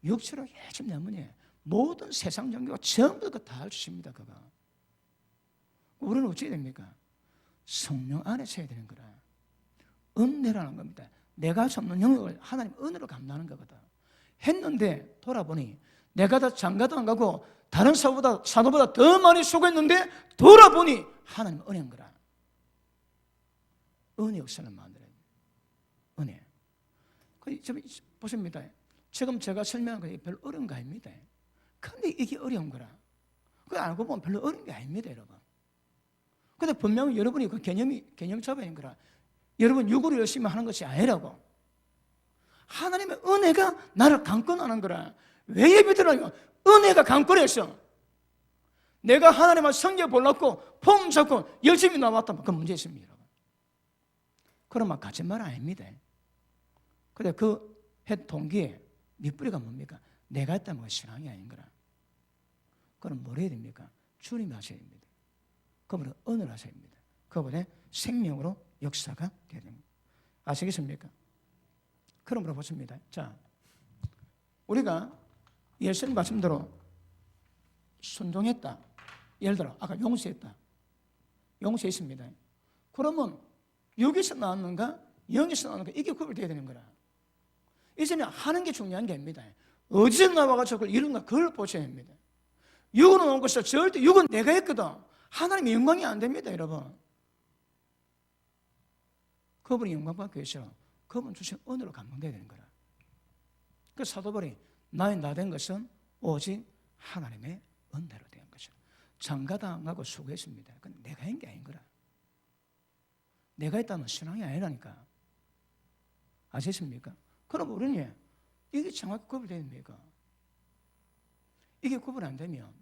육체로 열심히 내면 모든 세상 종교가 전부 다 해주십니다. 그거. 우리는 어떻게 됩니까? 성령 안에서 해야 되는 거라. 은혜라는 겁니다. 내가 접는 영역을 하나님 은혜로 감당하는 거거든. 했는데 돌아보니 내가 다 장가도 안 가고 다른 사도보다 더 많이 수고했는데 돌아보니 하나님 은혜인 거라. 은혜 역사를 만들어야 돼요. 은혜. 보십니다. 지금 제가 설명한 게 별로 어려운 거 아닙니다. 근데 이게 어려운 거라. 그거 알고 보면 별로 어려운 게 아닙니다, 여러분. 근데 분명히 여러분이 그 개념 잡아야 하는 거라. 여러분 육으로 열심히 하는 것이 아니라고. 하나님의 은혜가 나를 강권하는 거라. 왜 예배드려요? 은혜가 강권했어. 내가 하나님의 성경 볼랐고 폼 잡고 열심히 나왔다면 그 문제 있습니다, 여러분. 그러면 거짓말 아닙니다. 근데 그 해 동기에 밑뿌리가 뭡니까? 내가 했다면 신앙이 아닌 거라. 그럼 뭘 해야 됩니까? 주님이 하셔야 됩니다. 그분은 은혜를 하셔야 됩니다. 그분의 생명으로 역사가 되야 됩니다. 아시겠습니까? 그러므로 보십니다. 자, 우리가 예수님 말씀대로 순종했다. 예를 들어 아까 용서했다. 용서했습니다. 그러면 여기서 나왔는가 영에서 나왔는가 이게 구별돼야 되는 거라. 이제는 하는 게 중요한 게 아닙니다. 어디서 나와가지고 그걸 이룬가 그걸 보셔야 합니다. 육으로 나온 것이 절대 육은 내가 했거든. 하나님의 영광이 안 됩니다, 여러분. 그분이 영광 받기 위해서 그분 주신 은혜로 감동돼야 되는 거라. 그 사도바울이 나의 나 된 것은 오직 하나님의 은혜로 된 것이라. 장가당하고 수고했습니다. 그건 내가 한 게 아닌 거라. 내가 했다는 신앙이 아니라니까. 아시겠습니까? 그럼 우리는 이게 정확히 구별돼야 됩니까? 이게 구분 안 되면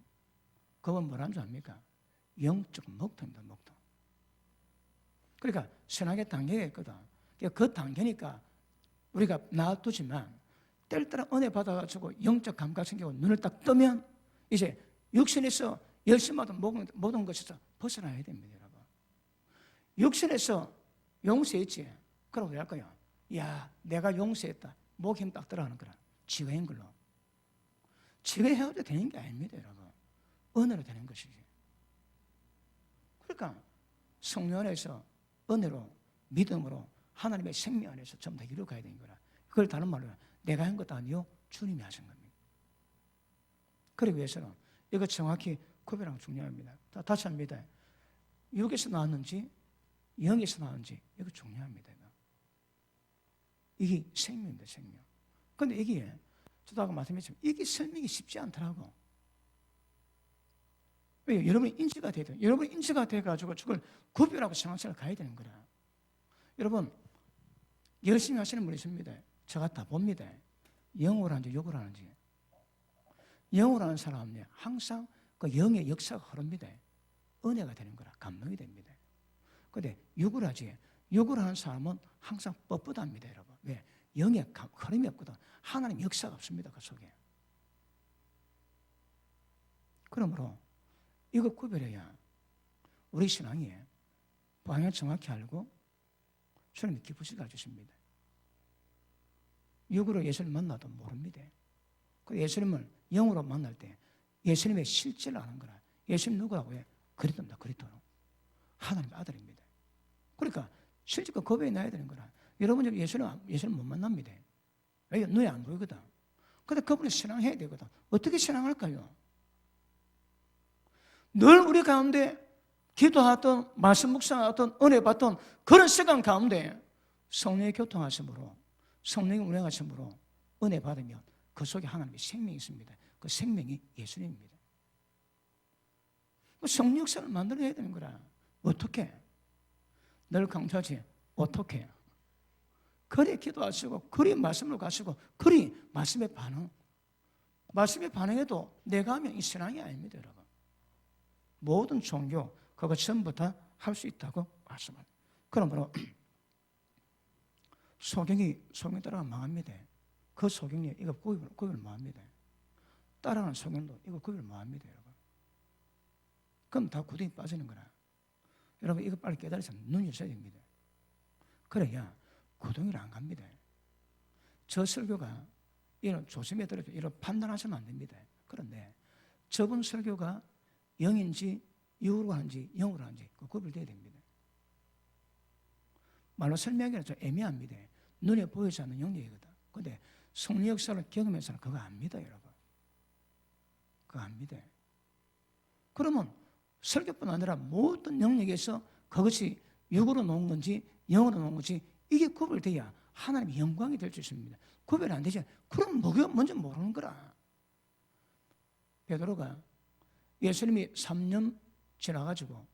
그건 뭐라는 줄 압니까? 영적 목통입니다. 목통. 그러니까 신앙의 단계가 있거든. 그 단계니까 우리가 놔두지만 때를 따라 은혜 받아가지고 영적 감각 생기고 눈을 딱 뜨면 이제 육신에서 열심히 하던 모든 것에서 벗어나야 됩니다, 여러분. 육신에서 용서했지. 그럼 왜 할까요? 야, 내가 용서했다. 목 힘 딱 들어가는 거라. 지가 한 걸로. 지가 해도 되는 게 아닙니다, 여러분. 은혜로 되는 것이지. 그러니까 성령 안에서 은혜로 믿음으로 하나님의 생명 안에서 전부 다 이루어가야 되는 거라. 그걸 다른 말로 내가 한 것도 아니요 주님이 하신 겁니다. 그러기 위해서는 이거 정확히 구별하는 게 중요합니다. 다시 합니다. 육에서 나왔는지 영에서 나왔는지 이거 중요합니다. 이게 생명입니다. 생명. 그런데 이게 저도 아까 말씀했지만 이게 설명이 쉽지 않더라고. 왜? 여러분이 인지가 돼야 돼요. 여러분이 인지가 돼가지고 그걸 구별하고 신앙생활을 가야 되는 거라. 여러분 열심히 하시는 분이 있습니다. 제가 다 봅니다. 영어를 하는지 욕을 하는지. 영어를 하는 사람은 항상 그 영의 역사가 흐릅니다. 은혜가 되는 거라. 감동이 됩니다. 그런데 욕을 하지. 욕을 하는 사람은 항상 뻣뻣합니다, 여러분. 왜? 영의 흐름이 없거든. 하나님 역사가 없습니다, 그 속에. 그러므로 이거 구별해야 우리 신앙이 방향을 정확히 알고 주님이 기쁘시게 해주십니다. 육으로 예수님 만나도 모릅니다. 그 예수님을 영으로 만날 때 예수님의 실제를 아는 거라. 예수님 누구라고 해? 그리스도입니다. 그리스도. 하나님의 아들입니다. 그러니까 실제로 고백해 놔야 되는 거라. 여러분 예수님 못 만납니다. 왜? 눈에 안 보이거든. 근데 그분을 신앙해야 되거든. 어떻게 신앙할까요? 늘 우리 가운데 기도하던 말씀 묵상하던 은혜 받던 그런 시간 가운데 성령의 교통하심으로 성령의 운행하심으로 은혜 받으면 그 속에 하나님의 생명이 있습니다. 그 생명이 예수님입니다. 성령 역사를 만들어야 되는 거라. 어떻게? 늘 강조하지. 어떻게? 그리 기도하시고 그리 말씀을 가시고 그리 말씀에 반응. 말씀에 반응해도 내가 하면 이 신앙이 아닙니다, 여러분. 모든 종교 그거 전부 다 할 수 있다고 말씀합니다. 그러므로 소경이 따라가면 망합니다. 그 소경이 이거 구별 뭐합니다. 따라가는 소경도 이거 구별 뭐합니다, 여러분. 그럼 다 구덩이 빠지는 거라. 여러분 이거 빨리 깨달으셔서 눈이 있어야 됩니다. 그래야 구덩이를 안 갑니다. 저 설교가 이런 조심해 들어도 이런 판단하시면 안 됩니다. 그런데 저번 설교가 영인지 육으로 하는지 영으로 하는지 그 구별돼야 됩니다. 말로 설명하기는 좀 애매합니다. 눈에 보이지 않는 영역이거든. 그런데 성령 역사를 경험해서는 그거 압니다, 여러분. 그거 압니다. 그러면 설교뿐 아니라 모든 영역에서 그것이 육으로 놓은 건지 영으로 놓은 건지 이게 구별돼야 하나님의 영광이 될 수 있습니다. 구별 안 되지. 그럼 뭐가 뭔지 모르는 거라. 베드로가 예수님이 3년 지나가지고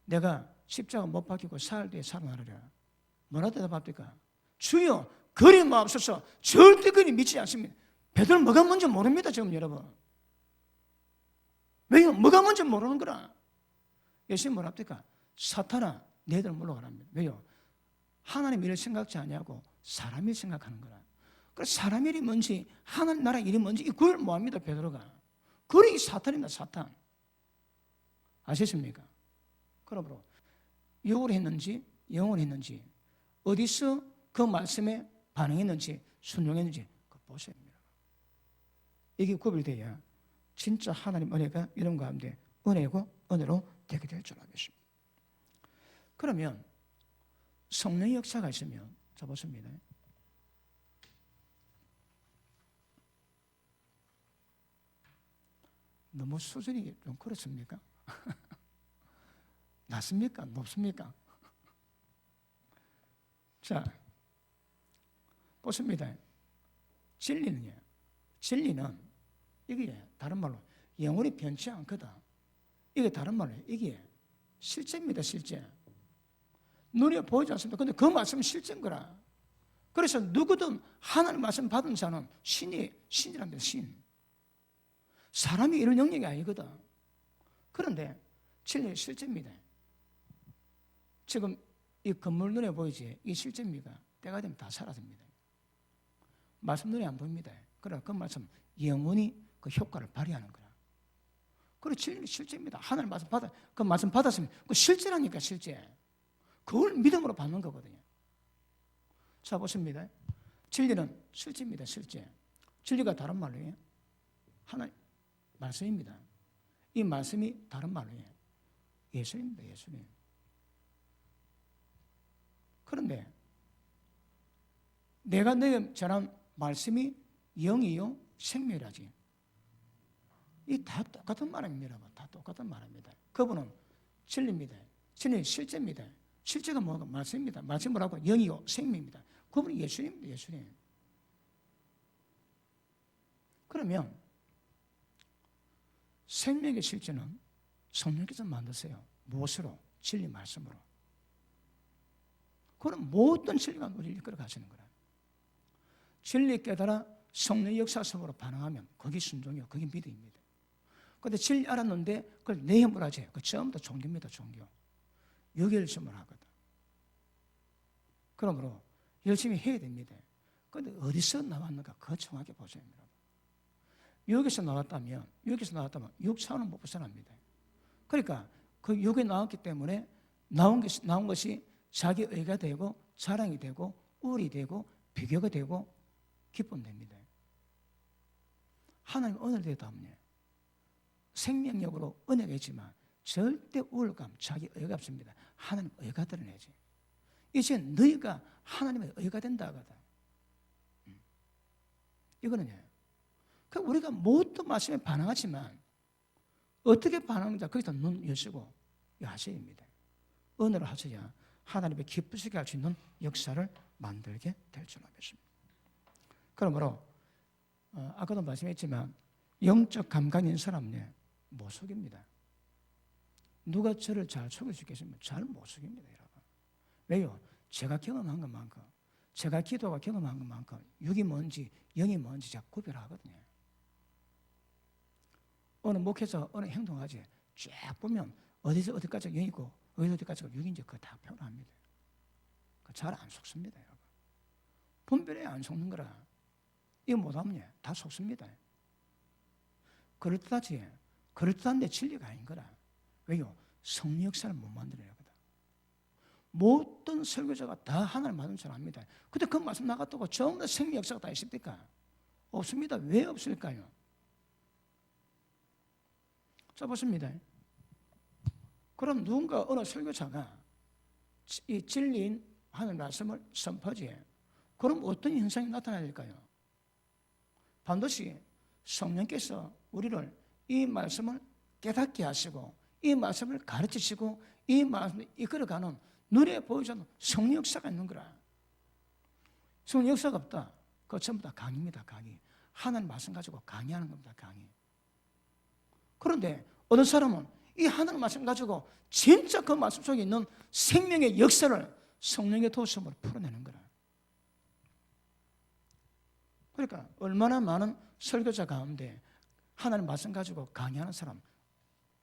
내가 십자가 못 박히고 사흘 뒤에 살아나리라. 뭐라 대답합니까? 주여 그리 마옵소서. 절대 그리 믿지 않습니다. 베드로 뭐가 뭔지 모릅니다, 지금 여러분. 왜요? 뭐가 뭔지 모르는 거라. 예수님 뭐라 합니까? 사탄아 너희들 물러가랍니다. 왜요? 하나님 일을 생각지 아니하고 사람 일 생각하는 거라. 그래서 사람 일이 뭔지 하나님 나라 일이 뭔지 이 구별 뭐합니다, 베드로가. 그래 이 사탄입니다, 사탄. 아시겠습니까? 그러므로 육으로 했는지 영으로 했는지 어디서 그 말씀에 반응했는지 순종했는지 그거 보셔야 됩니다. 이게 구별돼야 진짜 하나님 은혜가 이런 가운데 은혜고 은혜로 되게 될 줄 알겠습니다. 그러면 성령의 역사가 있으면 자 보십니다. 너무 수준이 좀 그렇습니까? 낮습니까? 높습니까? 자, 보십니다. 진리는요. 진리는 이게 다른 말로 영원히 변치 않거든. 이게 다른 말로 이게 실제입니다, 실제. 눈에 보이지 않습니다. 근데 그 말씀은 실제인 거라. 그래서 누구든 하나님 말씀 받은 자는 신이랍니다, 신. 사람이 이런 영역이 아니거든. 그런데 진리는 실제입니다. 지금 이 건물 눈에 보이지? 이게 실제입니까? 때가 되면 다 사라집니다. 말씀 눈에 안 보입니다. 그러나 그 말씀 영원히 그 효과를 발휘하는 거라. 그래 진리는 실제입니다. 하나님 말씀 그 말씀 받았으면 그 실제라니까 실제. 그걸 믿음으로 받는 거거든요. 자 보십니다. 진리는 실제입니다, 실제. 진리가 다른 말로요. 하나님 말씀입니다. 이 말씀이 다른 말로요. 예수입니다, 예수님. 그런데 내가 너희 전한 말씀이 영이요 생명이라지. 이 다 똑같은 말입니다. 다 똑같은 말입니다. 그분은 진리입니다. 진리는 실제입니다. 실제가 뭐가 말씀입니다. 말씀 뭐라고? 영이요 생명입니다. 그분이 예수님입니다, 예수님. 그러면 생명의 실제는 성령께서 만드세요. 무엇으로? 진리 말씀으로. 그럼 모든 진리가 우리를 이끌어 가시는 거라. 진리 깨달아 성령의 역사 속으로 반응하면 그게 순종이요, 그게 믿음입니다. 그런데 진리 알았는데 그걸 내 힘으로 하지. 그 처음부터 종교입니다, 종교. 여기 열심을 하거든. 그러므로 열심히 해야 됩니다. 그런데 어디서 나왔는가? 그거 정확히 보셔야 합니다. 여기서 나왔다면 6차원은 못 벗어납니다. 그러니까 그 여기 나왔기 때문에 나온 것이 자기 의가 되고 자랑이 되고 우울이 되고 비교가 되고 기쁨됩니다. 하나님 오늘 대답하면 생명력으로 은혜가 있지만 절대 우울감, 자기 의가 없습니다. 하나님 의가 드러내지. 이제 너희가 하나님의 의가 된다 하거든. 이거는요. 우리가 모든 말씀에 반응하지만 어떻게 반응하는지 거기다 눈 여시고 하셔야 됩니다. 은혜로 하셔야 하나님의 기쁘시게 할 수 있는 역사를 만들게 될 줄 알겠습니다. 그러므로 아까도 말씀했지만 영적 감각이 있는 사람은 못 속입니다. 누가 저를 잘 속일 수 있겠습니까? 잘 못 속입니다, 여러분. 왜요? 제가 경험한 것만큼, 제가 기도가 경험한 것만큼 육이 뭔지 영이 뭔지 제가 구별하거든요. 어느 목회자 어느 행동하지 쫙 보면 어디서 어디까지 영이고 어디서 어디까지가 육인지 그거 다 표현합니다. 잘 안 속습니다, 여러분. 분별해 안 속는 거라. 이거 못하면 다 속습니다. 그럴듯하지, 그럴듯한데 진리가 아닌 거라. 왜요? 성령 역사를 못 만들어야 하거든. 모든 설교자가 다 하나님 말씀 잘 압니다. 근데 그 말씀 나갔다고 전부 다 생명 역사가 다 있습니까? 없습니다. 왜 없을까요? 자, 보십니다. 그럼 누군가 어느 설교자가 이 진리인 하나님 말씀을 선포하지. 그럼 어떤 현상이 나타나야 될까요? 반드시 성령께서 우리를 이 말씀을 깨닫게 하시고 이 말씀을 가르치시고 이 말씀을 이끌어가는 눈에 보이지 않는 성령 역사가 있는 거라. 성령 역사가 없다. 그거 전부 다 강의입니다. 강의. 하나님 말씀 가지고 강의하는 겁니다. 강의. 그런데 어떤 사람은 이 하나님 말씀 가지고 진짜 그 말씀 속에 있는 생명의 역사를 성령의 도우심으로 풀어내는 거라. 그러니까 얼마나 많은 설교자 가운데 하나님 말씀 가지고 강의하는 사람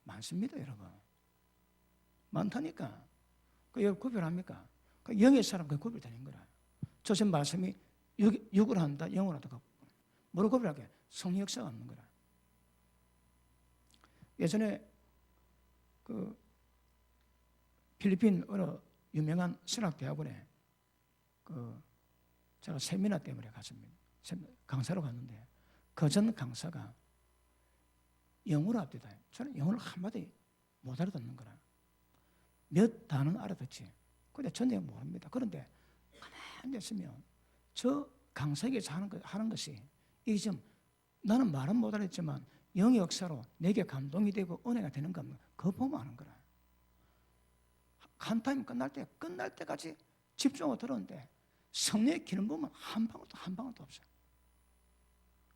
많습니다, 여러분. 많다니까. 그 구별합니까? 그 영의 사람 그 구별되는 거라. 저 지금 말씀이 육을 한다, 영을 한다. 뭐로 구별하게? 성령 역사가 없는 거라. 예전에 그 필리핀 어느 유명한 신학대학원에 그 제가 세미나 때문에 갔습니다. 강사로 갔는데 그 전 강사가 영어로 합디다. 저는 영어를 한마디 못 알아듣는 거라. 몇 단어는 알아듣지. 근데 전 내용 모릅니다. 그런데 가만히 있으면 저 강사에게서 하는 것이 이게 좀 나는 말은 못 알아듣지만 영의 역사로 내게 감동이 되고 은혜가 되는 겁니다. 그거 보면 아는 거라. 한 타임 끝날 때까지 집중하고 들었는데 성령의 기름 보면 한 방울도 없어요.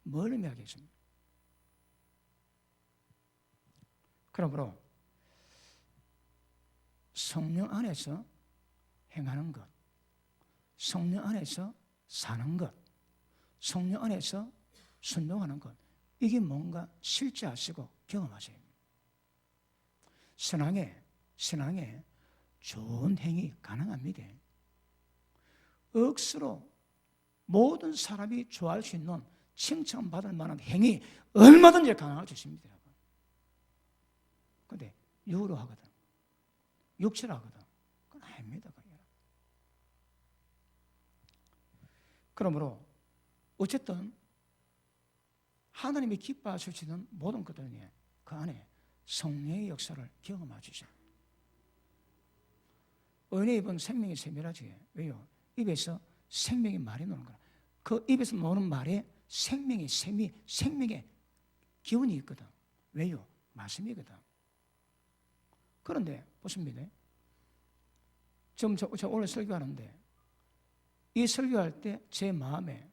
뭘 의미하겠습니까? 그러므로 성령 안에서 행하는 것, 성령 안에서 사는 것, 성령 안에서 순종하는 것, 이게 뭔가 실제하시고 경험하셔야 합니다. 신앙에 좋은 행위 가능합니다. 억수로 모든 사람이 좋아할 수 있는 칭찬받을 만한 행위 얼마든지 가능할 수 있습니다. 그런데 육으로 하거든. 육체로 하거든. 그건 아닙니다. 그러므로 어쨌든 하나님이 기뻐하실 수 있는 모든 것들이 그 안에 성령의 역사를 경험해 주셔. 은혜 입은 생명이 세밀하지. 왜요? 입에서 생명의 말이 나오는 거야. 그 입에서 나오는 말에 생명의 셈이, 생명의 기운이 있거든. 왜요? 말씀이거든. 그런데 보십니다. 지금 저 오늘 설교하는데 이 설교할 때 제 마음에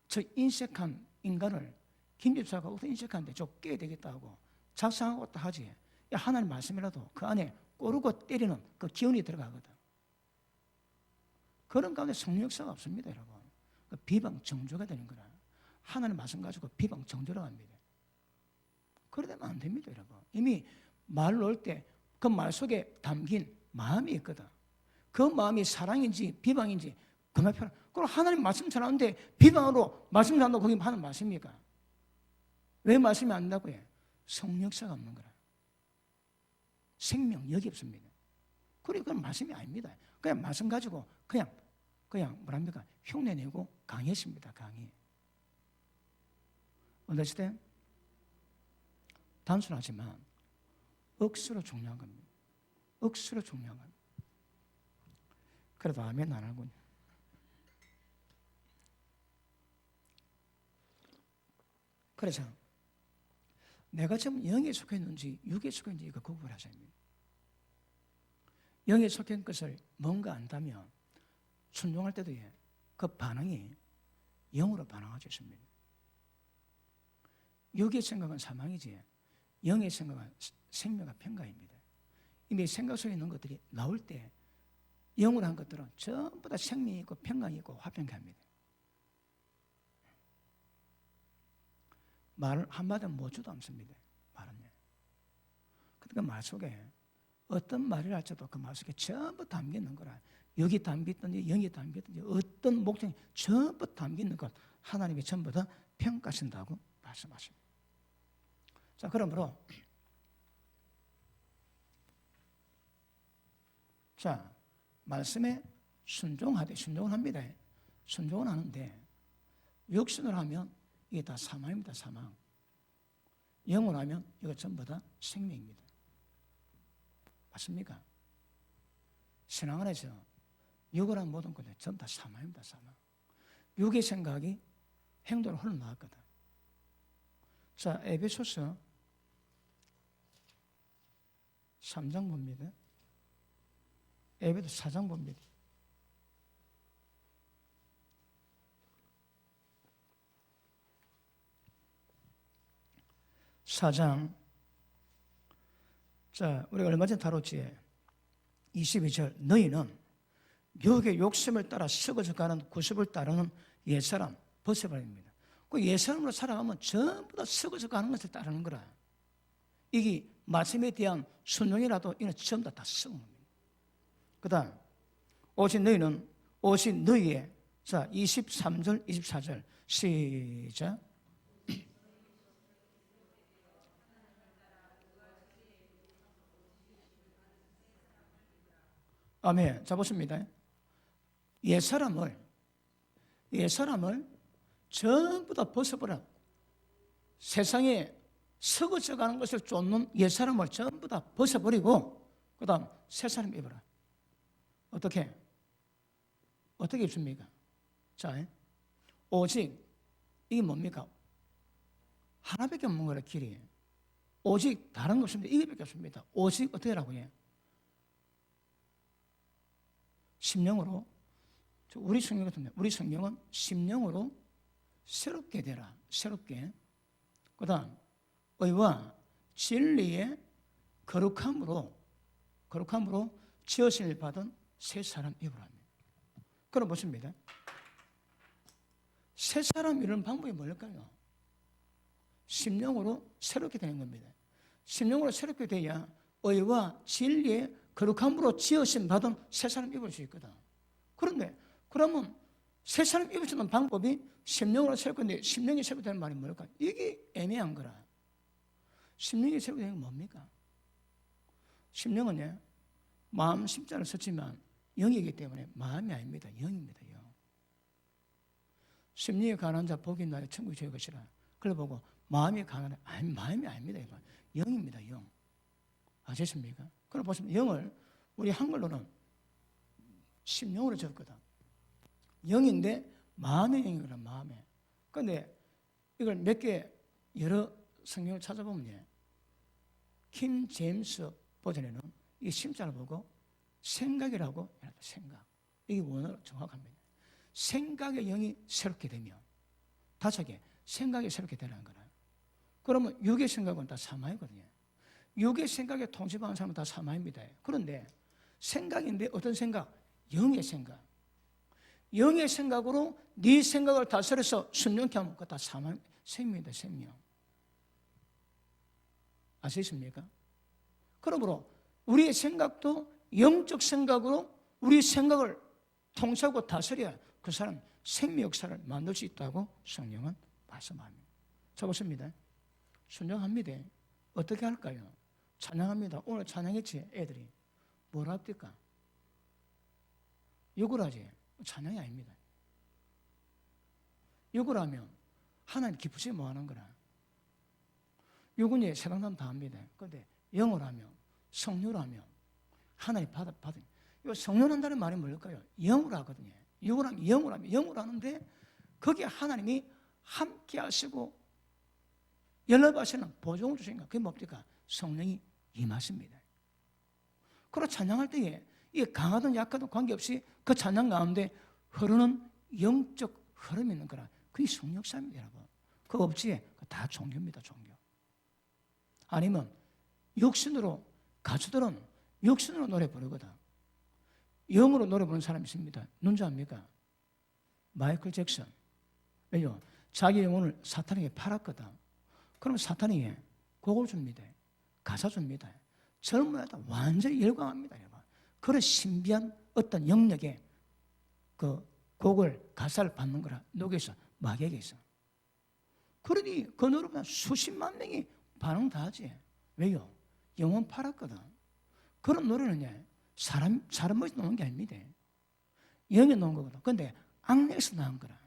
저 인색한 인간을 김 집사가 어떤 인색한데 저 깨야 되겠다고 작성하고 딱 하지. 하나님 말씀이라도 그 안에 꼬르고 때리는 그 기운이 들어가거든. 그런 가운데 성령 역사가 없습니다, 여러분. 그 비방 정죄가 되는 거라. 하나님 말씀 가지고 비방 정죄라고 합니다. 그러면 안 됩니다, 여러분. 이미 말 놓을 때 그 말 속에 담긴 마음이 있거든. 그 마음이 사랑인지 비방인지 그말 표현. 그럼 하나님 말씀 전하는데 비방으로 말씀 전한다고 거기 하는 말씀입니까? 왜 말씀이 안 된다고 해? 성령 역사가 없는 거라. 생명력이 없습니다. 그리고 그건 말씀이 아닙니다. 그냥 말씀 가지고 그냥 뭐랍니까? 흉내내고 강의했습니다. 강의. 어떠시대? 단순하지만 억수로 중요한 겁니다. 억수로 중요한 겁니다. 그래도 아멘 안 하군요. 그래서 내가 지금 영에 속해 있는지 육에 속해 있는지 이거 구분하셔야 합니다. 영에 속해 있는 것을 뭔가 안다면 순종할 때도 그 반응이 영으로 반응할 수 있습니다. 육의 생각은 사망이지 영의 생각은 생명과 평강입니다. 이미 생각 속에 있는 것들이 나올 때 영으로 한 것들은 전부 다 생명이 있고 평강이 있고 화평케 합니다. 말을 한마디 못줘도 않습니다. 말은요. 그러니까 말 속에 어떤 말을 할지도 그 말 속에 전부 담겨 있는 거라. 여기 담겼든지 영이 담겼든지 어떤 목적이 전부 담겨 있는 것 하나님이 전부 다 평가하신다고 말씀하십니다. 자, 그러므로 자, 말씀에 순종을 합니다. 순종을 하는데 육신을 하면 이게 다 사망입니다. 사망. 영을 하면 이거 전부 다 생명입니다. 맞습니까? 신앙 안에서 육을 한 모든 것들 전부 다 사망입니다. 사망. 육의 생각이 행동을 흘러나왔거든. 자, 에베소서 3장 봅니다. 에베소 4장 봅니다. 사장. 자, 우리가 얼마 전에 다뤘지. 22절. 너희는 육의 욕심을 따라 썩어져 가는 구습을 따르는 옛사람 벗어버립니다. 그 옛사람으로 살아가면 전부 다 썩어져 가는 것을 따르는 거라. 이게 말씀에 대한 순종이라도 이는 전부 다 썩은 겁니다. 그 다음 오직 너희의 자 23절 24절 시작. 아멘. 자, 보십니다. 옛사람을 전부 다 벗어버려. 세상에 썩어져 가는 것을 쫓는 옛사람을 전부 다 벗어버리고 그 다음 새사람 입어라. 어떻게 입습니까? 자, 오직 이게 뭡니까? 하나밖에 없는 거라. 길이 오직 다른 거 없습니다. 이게밖에 없습니다. 오직 어떻게 하라고 해? 심령으로. 우리 성경 같은데 우리 성경은 심령으로 새롭게 되라. 새롭게. 그 다음 의와 진리의 거룩함으로 지으심을 받은 새 사람 입으라. 그럼 보십니다. 새 사람 이루는 방법이 뭘까요? 심령으로 새롭게 되는 겁니다. 심령으로 새롭게 돼야 의와 진리의 거룩함으로 지으심 받은 새 사람 입을 수 있거든. 그런데 그러면 새 사람 입을 수 있는 방법이 심령으로 새롭게, 심령이 새롭게 되는 말이 뭘까? 이게 애매한 거라. 심령이 새롭게 되는 건 뭡니까? 심령은요, 마음 심자를 썼지만 영이기 때문에 마음이 아닙니다. 영입니다. 영. 심령이 가난한 자 복이 있나요? 천국이 저희 것이라. 그걸 보고 마음이 가난해. 아니, 마음이 아닙니다. 이거. 영입니다. 영. 아셨습니까? 그럼 보시면 영을 우리 한글로는 심령으로 적거든. 영인데 마음의 영이거든. 마음에. 그런데 이걸 몇 개 여러 성경을 찾아보면 킹 제임스 버전에는 이 심자를 보고 생각이라고 해놨다. 생각. 이게 원어로 정확합니다. 생각의 영이 새롭게 되면 다섯개 생각이 새롭게 되는 거라. 그러면 육의 생각은 다 사마이거든요. 육의 생각에 통치받는 사람은 다 사마입니다. 그런데 생각인데 어떤 생각? 영의 생각. 영의 생각으로 네 생각을 다스려서 순종케 하면 그거 다 사마, 생명이다. 생명. 아시겠습니까? 그러므로 우리의 생각도 영적 생각으로 우리 생각을 통치하고 다스려야 그 사람 생명 역사를 만들 수 있다고 성경은 말씀합니다. 자, 보십니다. 순종합니다. 어떻게 할까요? 찬양합니다. 오늘 찬양했지, 애들이. 뭐라 합니까? 욕을 하지. 찬양이 아닙니다. 욕을 하면 하나님 기쁘지 뭐 하는 거라. 욕은 예, 세상 사람 다 합니다. 그런데 영을 하면, 성료를 하면 하나님 받은. 이 성료한다는 말이 뭘까요? 영을 하거든요. 영을 하는데 거기에 하나님이 함께 하시고 연락하시는 보증을 주시니까 그게 뭡니까? 성령이 임하십니다. 그리고 찬양할 때에 이 강하든 약하든 관계없이 그 찬양 가운데 흐르는 영적 흐름이 있는 거라. 그게 성령 역사입니다, 여러분. 그거 없이 다 종교입니다. 종교. 아니면 육신으로, 가수들은 육신으로 노래 부르거든. 영으로 노래 부르는 사람이 있습니다. 누군지 압니까? 마이클 잭슨. 왜요? 자기 영혼을 사탄에게 팔았거든. 그러면 사탄이 곡을 줍니다. 가사 줍니다. 젊어야다 완전히 열광합니다. 그런 신비한 어떤 영역에 그 곡을, 가사를 받는 거라 녹여서 마귀에게 있어. 그러니 그 노래보다 수십만 명이 반응 다 하지. 왜요? 영혼 팔았거든. 그런 노래는 사람 머리에서 나오는 게 아닙니다. 영에 나온 거거든. 그런데 악력에서 나온 거라.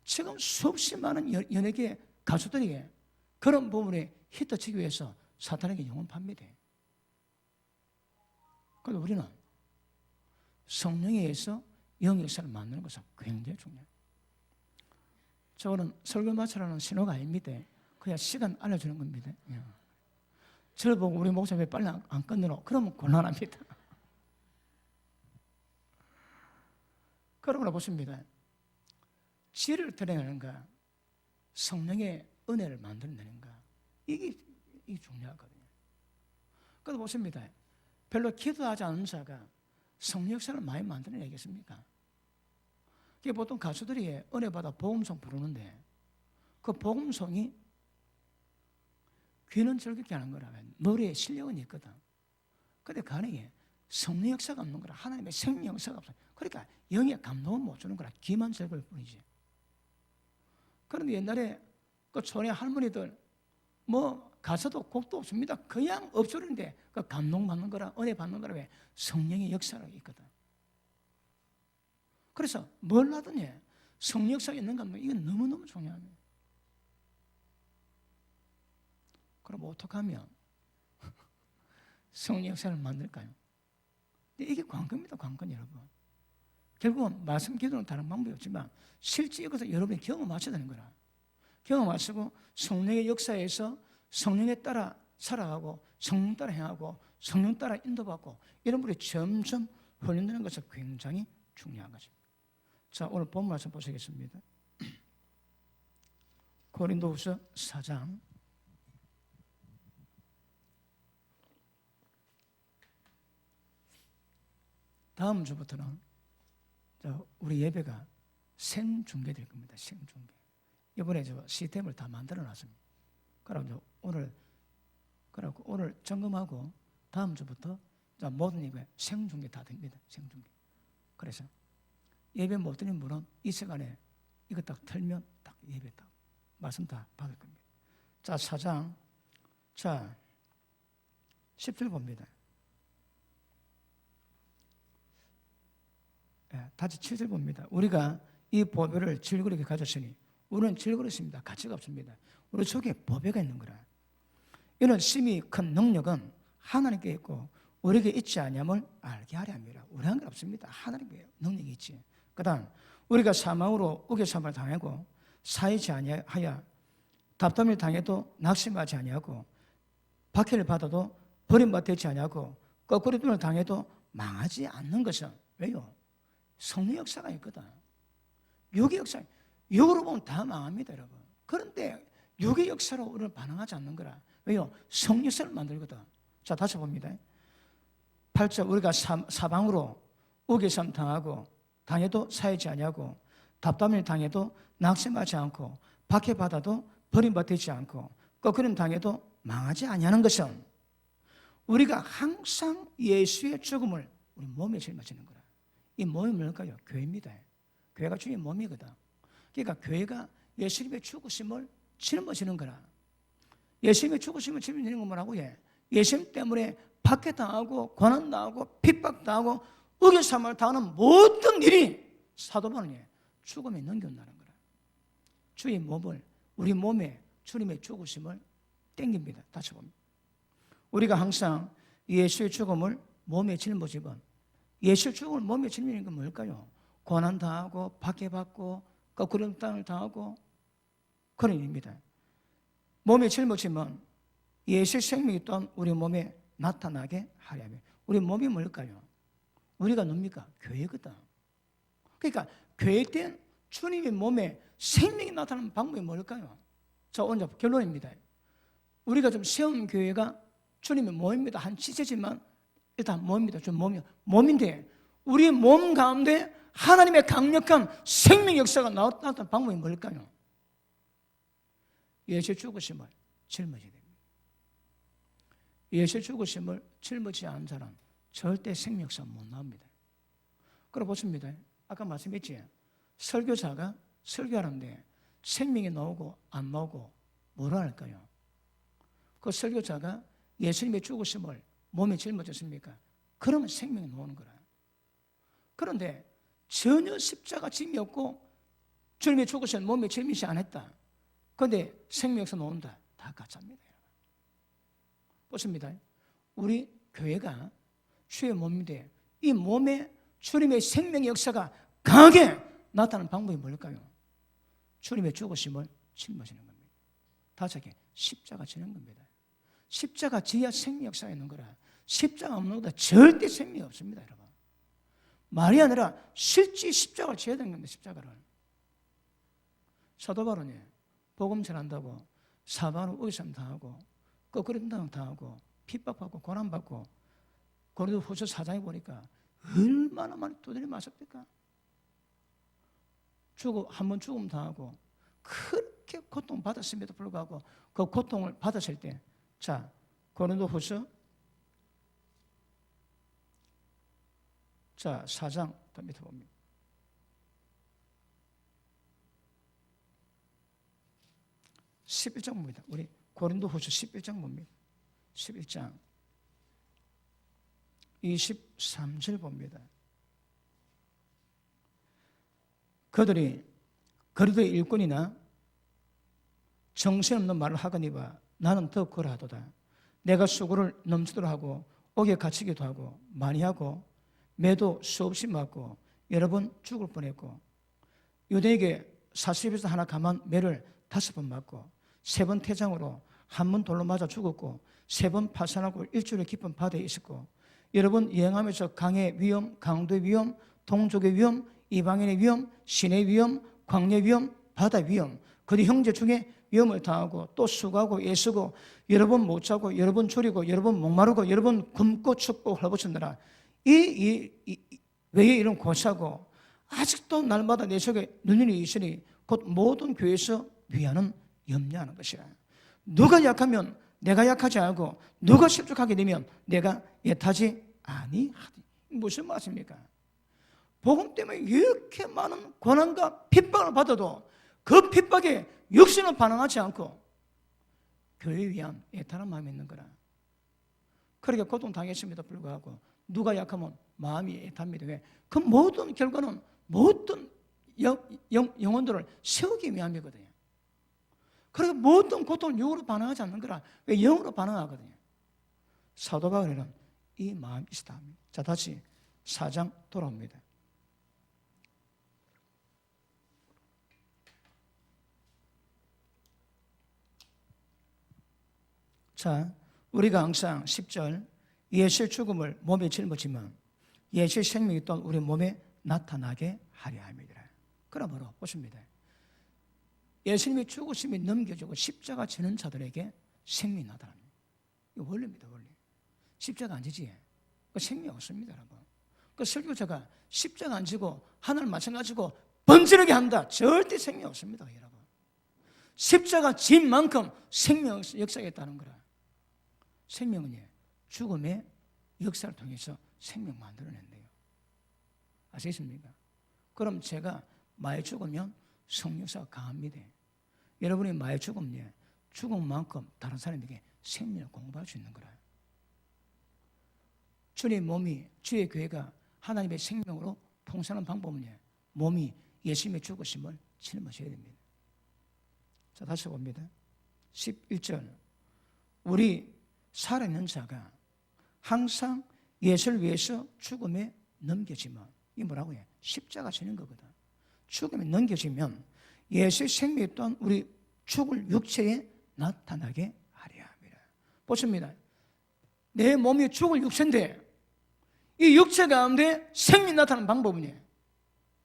지금 수없이 많은 연예계 가수들이 그런 부분에 히트치기 위해서 사탄에게 영혼 팝니다. 그런데 우리는 성령에 의해서 영의 역사를 만드는 것은 굉장히 중요해요. 저거는 설교 마치라는 신호가 아닙니다. 그냥 시간 알려주는 겁니다. 저를 보고 우리 목사님 왜 빨리 안 끝내노? 그러면 곤란합니다. 그러므로 보십니다. 지혜를 드러내는가, 성령의 은혜를 만들어내는가, 이게 중요하거든요. 그래서 보십니다. 별로 기도하지 않은 자가 성령 역사를 많이 만들어내겠습니까? 그게 보통 가수들이 은혜 받아 복음송 부르는데 그 복음송이 귀는 즐겁게 하는 거라면 노래에 실력은 있거든. 그런데 그 안에 성령 역사가 없는 거라. 하나님의 생명 역사가 없어요. 그러니까 영의 감동은 못 주는 거라. 귀만 즐거울 뿐이지. 그런데 옛날에 그 촌의 할머니들 뭐 가사도 곡도 없습니다. 그냥 엎소리인데 그 감동 받는 거라, 은혜 받는 거라. 왜? 성령의 역사가 있거든. 그래서 뭘 하더니 성령 역사가 있는 감동, 이건 너무너무 중요합니다. 그럼 어떻게 하면 성령 역사를 만들까요? 이게 관건입니다. 관건 여러분. 결국은 말씀 기도는 다른 방법이 없지만 실제 이것을 여러분이 경험하셔야 되는 거라. 경험하시고 성령의 역사에서 성령에 따라 살아가고 성령 따라 행하고 성령 따라 인도받고 이런 분이 점점 훈련되는 것은 굉장히 중요한 거죠. 자, 오늘 본 말씀 보시겠습니다. 고린도후서 4장 다음 주부터는 우리 예배가 생중계될 겁니다. 생중계. 이번에 저 시스템을 다 만들어 놨습니다. 그리고 오늘 점검하고 다음 주부터 모든 예배 생중계 다 됩니다. 생중계. 그래서 예배 못 드린 분은 이 시간에 이거 딱 틀면 딱 예배 딱 말씀 다 받을 겁니다. 자, 4장. 자, 10절 봅니다. 다시 7절 봅니다. 우리가 이 보배를 질그릇에 가졌으니 우리는 질그릇입니다. 가치가 없습니다. 우리 속에 보배가 있는 거라. 이는 심히 큰 능력은 하나님께 있고 우리에게 있지 아니함을 알게 하려 합니다. 우리한 게 없습니다. 하나님께 능력이 있지. 그 다음 우리가 사망으로 우겨삼을 당하고 사이지 아니하여 답답을 당해도 낙심하지 아니하고 박해를 받아도 버림받지 아니하고 거꾸로움을 당해도 망하지 않는 것은 왜요? 성령 역사가 있거든. 육의 역사, 육으로 보면 다 망합니다, 여러분. 그런데 육의 역사로 우리를 반응하지 않는 거라. 왜요? 성령 역사를 만들거든. 자, 다시 봅니다. 8절 우리가 사방으로 우겨삼 당하고 당해도 사이지 아니하고 답답을 당해도 낙심하지 않고 박해받아도 버림받지 않고 거꾸림 당해도 망하지 아니하는 것은 우리가 항상 예수의 죽음을 우리 몸에 짊어지는 거라. 이 몸이 뭘까요? 교회입니다. 교회가 주의 몸이거든. 그러니까 교회가 예수님의 죽으심을 짊어지는 거라. 예수님의 죽으심을 짊어지는 건 뭐라고 해? 예수님 때문에 박해당하고 고난당하고 핍박당하고 우겨삼을 당하는 모든 일이 사도 바울이 죽음에 넘겨온다는 거라. 주의 몸을, 우리 몸에 주님의 죽으심을 땡깁니다. 다시 봅니다. 우리가 항상 예수의 죽음을 몸에 짊어지건 예수의 죽음을 몸에 짊어지는 건 뭘까요? 고난당하고 박해받고 거꾸로 땅을 당하고 그런 일입니다. 몸에 짊어지면 예수의 생명이 또한 우리 몸에 나타나게 하려 합니다. 우리 몸이 뭘까요? 우리가 뭡니까? 교회거든. 그러니까 교회된 주님의 몸에 생명이 나타나는 방법이 뭘까요? 자, 오늘 결론입니다. 우리가 좀 세운 교회가 주님의 몸입니다. 한 지체지만 일단 몸입니다. 좀 몸인데 우리 몸 가운데 하나님의 강력한 생명 역사가 나타나는 방법이 뭘까요? 예수의 죽으심을 짊어져야 됩니다. 예수의 죽으심을 짊어지지 않은 자는 절대 생명 역사 못 나옵니다. 그럼 보십니다. 아까 말씀했지? 설교자가 설교하는데 생명이 나오고 안 나오고 뭐라 할까요? 그 설교자가 예수님의 죽으심을 몸에 짊어졌습니까? 그러면 생명이 나오는 거라. 그런데 전혀 십자가 짐이 없고 주님의 죽으심을 몸에 짊이지 않았다. 그런데 생명 역사 나온다. 다 가짜입니다. 보십니다. 우리 교회가 주의 몸인데 이 몸에 주님의 생명 역사가 강하게 나타나는 방법이 뭘까요? 주님의 죽으심을 짊어지는 겁니다. 다시 하게 십자가 지는 겁니다. 십자가 지어야 생명 역사가 있는 거라. 십자가 없는 것보다 절대 생명이 없습니다, 여러분. 말이 아니라 실제 십자가를 지어야 되는 겁니다, 십자가를. 사도 바울이 복음 전한다고 사방으로 의심 당하고 거꾸로 당하고 핍박받고 고난받고 고린도후서 4장에 보니까 얼마나 많이 두드려 맞았을까? 한번 죽음 당하고 그렇게 고통받았음에도 불구하고 그 고통을 받았을 때, 자, 고린도후서 4장 더 밑에 봅니다. 11장 봅니다. 우리 고린도후서 11장 봅니다. 11장 23절 봅니다. 그들이 거리도 일꾼이나 정신없는 말을 하거니와 나는 더 그러하도다. 내가 수고를 넘치도록 하고 옥에 갇히기도 하고 많이 하고 매도 수없이 맞고 여러 번 죽을 뻔했고 유대에게 40에서 하나 감한 매를 5번 맞고 3번 태장으로 1번 돌로 맞아 죽었고 3번 파산하고 일주일의 깊은 바다에 있었고 여러 번 여행하면서 강의 위험, 강도의 위험, 동족의 위험, 이방인의 위험, 신의 위험, 광야의 위험, 바다 위험, 그들 형제 중에 위험을 당하고 또 수고하고 애쓰고 여러 번 못 자고 여러 번 졸이고 여러 번 목마르고 여러 번 굶고 춥고 헐벗었느라 왜 이런 고사고 아직도 날마다 내 속에 눈이 있으니 곧 모든 교회에서 위하는 염려하는 것이라. 누가 약하면 내가 약하지 않고 누가 실족하게 되면 내가 애타지 아니하리. 무슨 말씀입니까? 복음 때문에 이렇게 많은 고난과 핍박을 받아도 그 핍박에 육신은 반응하지 않고 교회에 위한 애타는 마음이 있는 거라. 그렇게 고통당했음에도 불구하고 누가 약하면 마음이 애탑니다. 왜? 그 모든 결과는 모든 영혼들을 세우기 위함이거든요. 그러니까 모든 고통을 육으로 반응하지 않는 거라. 왜? 영으로 반응하거든요. 사도 바울에는 이 마음이 있다 합니다. 자, 다시 4장 돌아옵니다. 자, 우리가 항상 10절 예수의 죽음을 몸에 짊어지면 예수의 생명이 또한 우리 몸에 나타나게 하려 합니다. 그러므로 보십니다. 예수님의 죽으심이 넘겨주고 십자가 지는 자들에게 생명이 나타납니다. 이거 원리입니다, 원리. 십자가 안 지지 그 생명 없습니다, 여러분. 그 설교자가 십자가 안 지고 하늘 마찬가지고 번지르게 한다. 절대 생명 없습니다, 여러분. 십자가 진 만큼 생명 역사가 있다는 거라. 생명은 죽음의 역사를 통해서 생명 만들어낸대요. 아시겠습니까? 그럼 제가 많이 죽으면 성령 역사가 강합니다. 여러분이 많이 죽으면 죽음만큼 다른 사람에게 생명을 공부할 수 있는 거라. 주의 몸이, 주의 교회가 하나님의 생명으로 풍성한 방법은 몸이 예수님의 죽으심을 짊어져야 됩니다. 자, 다시 봅니다. 11절 우리 살아있는 자가 항상 예수를 위해서 죽음에 넘겨지면 이게 뭐라고 해? 십자가 지는 거거든. 죽음에 넘겨지면 예수의 생명이 또한 우리 죽을 육체에 나타나게 하려 합니다. 보십니다. 내 몸이 죽을 육체인데 이 육체 가운데 생명이 나타나는 방법은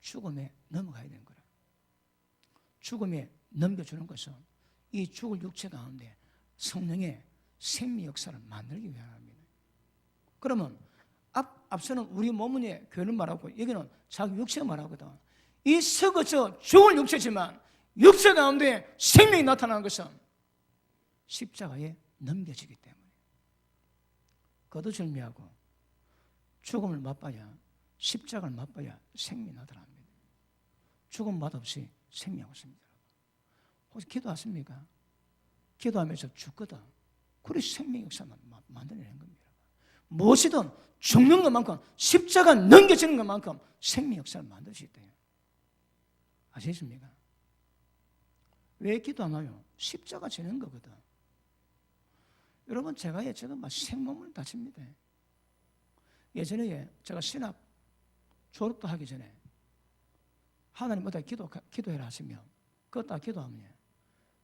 죽음에 넘어가야 되는 거라. 죽음에 넘겨주는 것은 이 죽을 육체 가운데 성령의 생명 역사를 만들기 위함입니다. 그러면 앞서는 우리 몸의 교회를 말하고 여기는 자기 육체가 말하거든. 이 썩어져 죽을 육체지만 육체 가운데 생명이 나타나는 것은 십자가에 넘겨지기 때문에 거두절미하고 죽음을 맛봐야, 십자가를 맛봐야 생명이 나타납니다. 죽음 맛없이 생명 없습니다. 혹시 기도하십니까? 기도하면서 죽거든. 그래 생명 역사만 만들어내는 겁니다. 무엇이든 죽는 것만큼, 십자가 넘겨지는 것만큼 생명 역사를 만들 수 있대요. 아시겠습니까? 왜 기도 안 하요? 십자가 지는 거거든. 여러분, 제가 지금 막 생몸을 다칩니다. 예전에 제가 신학 졸업도 하기 전에 하나님 어디 기도해라 하시면 그것다 기도하면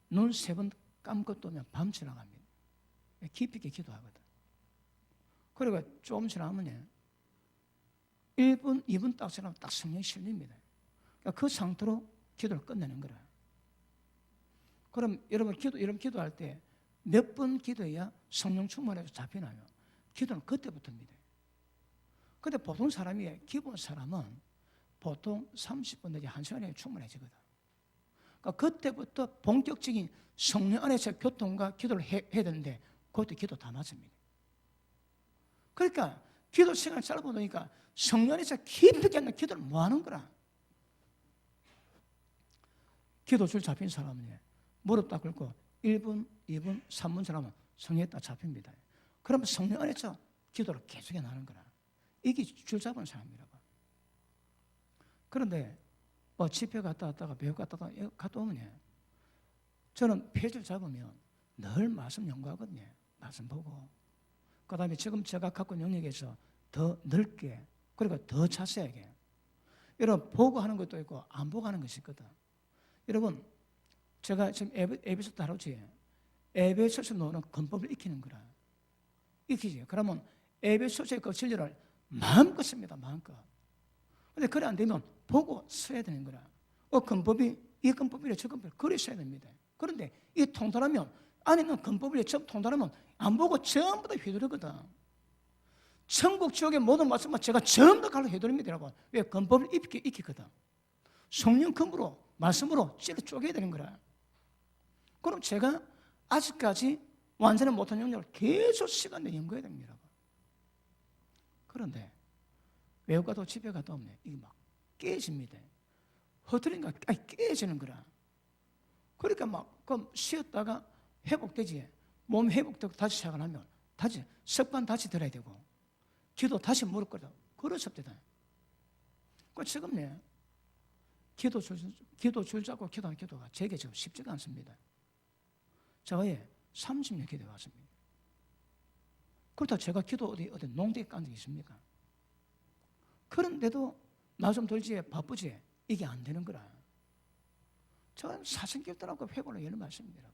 눈 3번 감고 뜨면 밤 지나갑니다. 깊이 있게 기도하거든. 그리고 조금 지나면 1분, 2분 딱 지나면 딱 성령이 실립니다. 그러니까 그 상태로 기도를 끝내는 거라. 그럼 여러분 이런 기도할 때 몇 번 기도해야 성령 충만해서 잡히나요? 기도는 그때부터입니다. 근데 보통 사람이, 기본 사람은 보통 30분 내지 1시간에 충분해지거든. 그러니까 그때부터 본격적인 성령 안에서 교통과 기도를 해야 되는데 그것도 기도 다 맞습니다. 그러니까 기도 시간이 짧아 보니까 성령 안에서 깊이 있는 기도를 뭐 하는 거라. 기도 줄 잡힌 사람은 무릎 딱 꿇고 1분, 2분, 3분 지나면 성령에 딱 잡힙니다. 그러면 성령 안에서 기도를 계속해 나가는 거라. 이게 줄 잡은 사람이라고. 그런데 뭐 집회 갔다 왔다가 배우 갔다 오면 저는 폐줄 잡으면 늘 말씀 연구하거든요. 말씀 보고. 그 다음에 지금 제가 갖고 있는 영역에서 더 넓게, 그리고 더 자세하게. 여러분, 보고 하는 것도 있고 안 보고 하는 것이 있거든. 여러분, 제가 지금 에베소 다루지. 에베소서 노는 건법을 익히는 거라. 익히지. 그러면 에베소서의 그 진리를 마음껏 씁니다. 마음껏. 근데 그래 안 되면 보고 써야 되는 거라. 건법이 이 건법이래 저 건법을 그래 써야 됩니다. 그런데 이 통달하면 안에 있는 건법이 전부 통달하면 안 보고 전부 다 휘두르거든. 천국 지옥의 모든 말씀만 제가 전부 다 갈로 휘두릅니다. 여러분. 왜? 건법을 익히거든. 성령 근부로 말씀으로 찔러 쪼개야 되는 거라. 그럼 제가 아직까지 완전히 못한 영역을 계속 시간 내에 연구해야 됩니다. 그런데 외국 가도 집에 가도 없네. 이게 막 깨집니다. 허트린가 깨지는 거라. 그러니까 막 그럼 쉬었다가 회복되지. 몸 회복되고 다시 시작을 하면 다시 습관 다시 들어야 되고 기도 다시 무릎 꿇어. 그렇습니다. 그 지금 기도 줄 잡고 기도하는 기도가 제게 지금 쉽지가 않습니다. 제가 30년 기도해 왔습니다. 그렇다고 제가 기도 어디 농대에 간 적이 있습니까? 그런데도 나 좀 들지 바쁘지 이게 안 되는 거라. 저는 사생길더라고 회고를 열는 말씀입니다.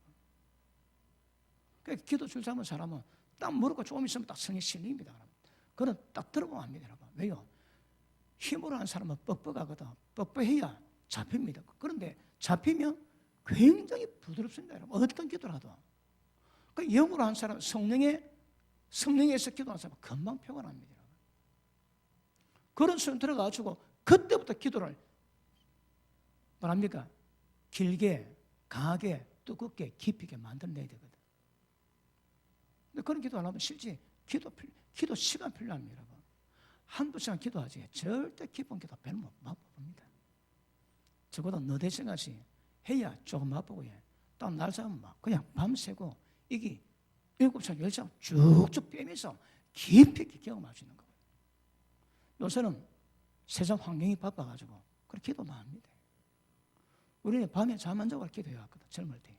그러니까 기도 줄 잡은 사람은 딱 무릎 조금 있으면 딱 성에 실립니다. 그건 딱 들어보면 압니다. 왜요? 힘으로 하는 사람은 뻑뻑하거든. 뻑뻑해야 잡힙니다. 그런데 잡히면 굉장히 부드럽습니다. 여러분. 어떤 기도를 하도. 그 영으로 한 사람, 성령에서 기도하는 사람은 금방 표현합니다. 그런 수준 들어가가지고 그때부터 기도를 뭐랍니까? 길게, 강하게, 두껍게, 깊이 있게 만들어내야 되거든. 근데 그런 기도 안 하면 실제 기도 시간 필요합니다. 여러분. 한두 시간 기도하지 절대 깊은 기도 별로 못 맛봅니다. 적어도 너댓 시간씩 해야 조금 맛보고 딱 날 잡으면 막 그냥 밤새고 이게 7시간, 10시간 쭉쭉 빼면서 깊이 있게 경험할 수 있는 거예요. 요새는 세상 환경이 바빠가지고 그렇게 기도도 안 합니다. 우리는 밤에 잠 안 자고 기도해 왔거든. 젊을 때.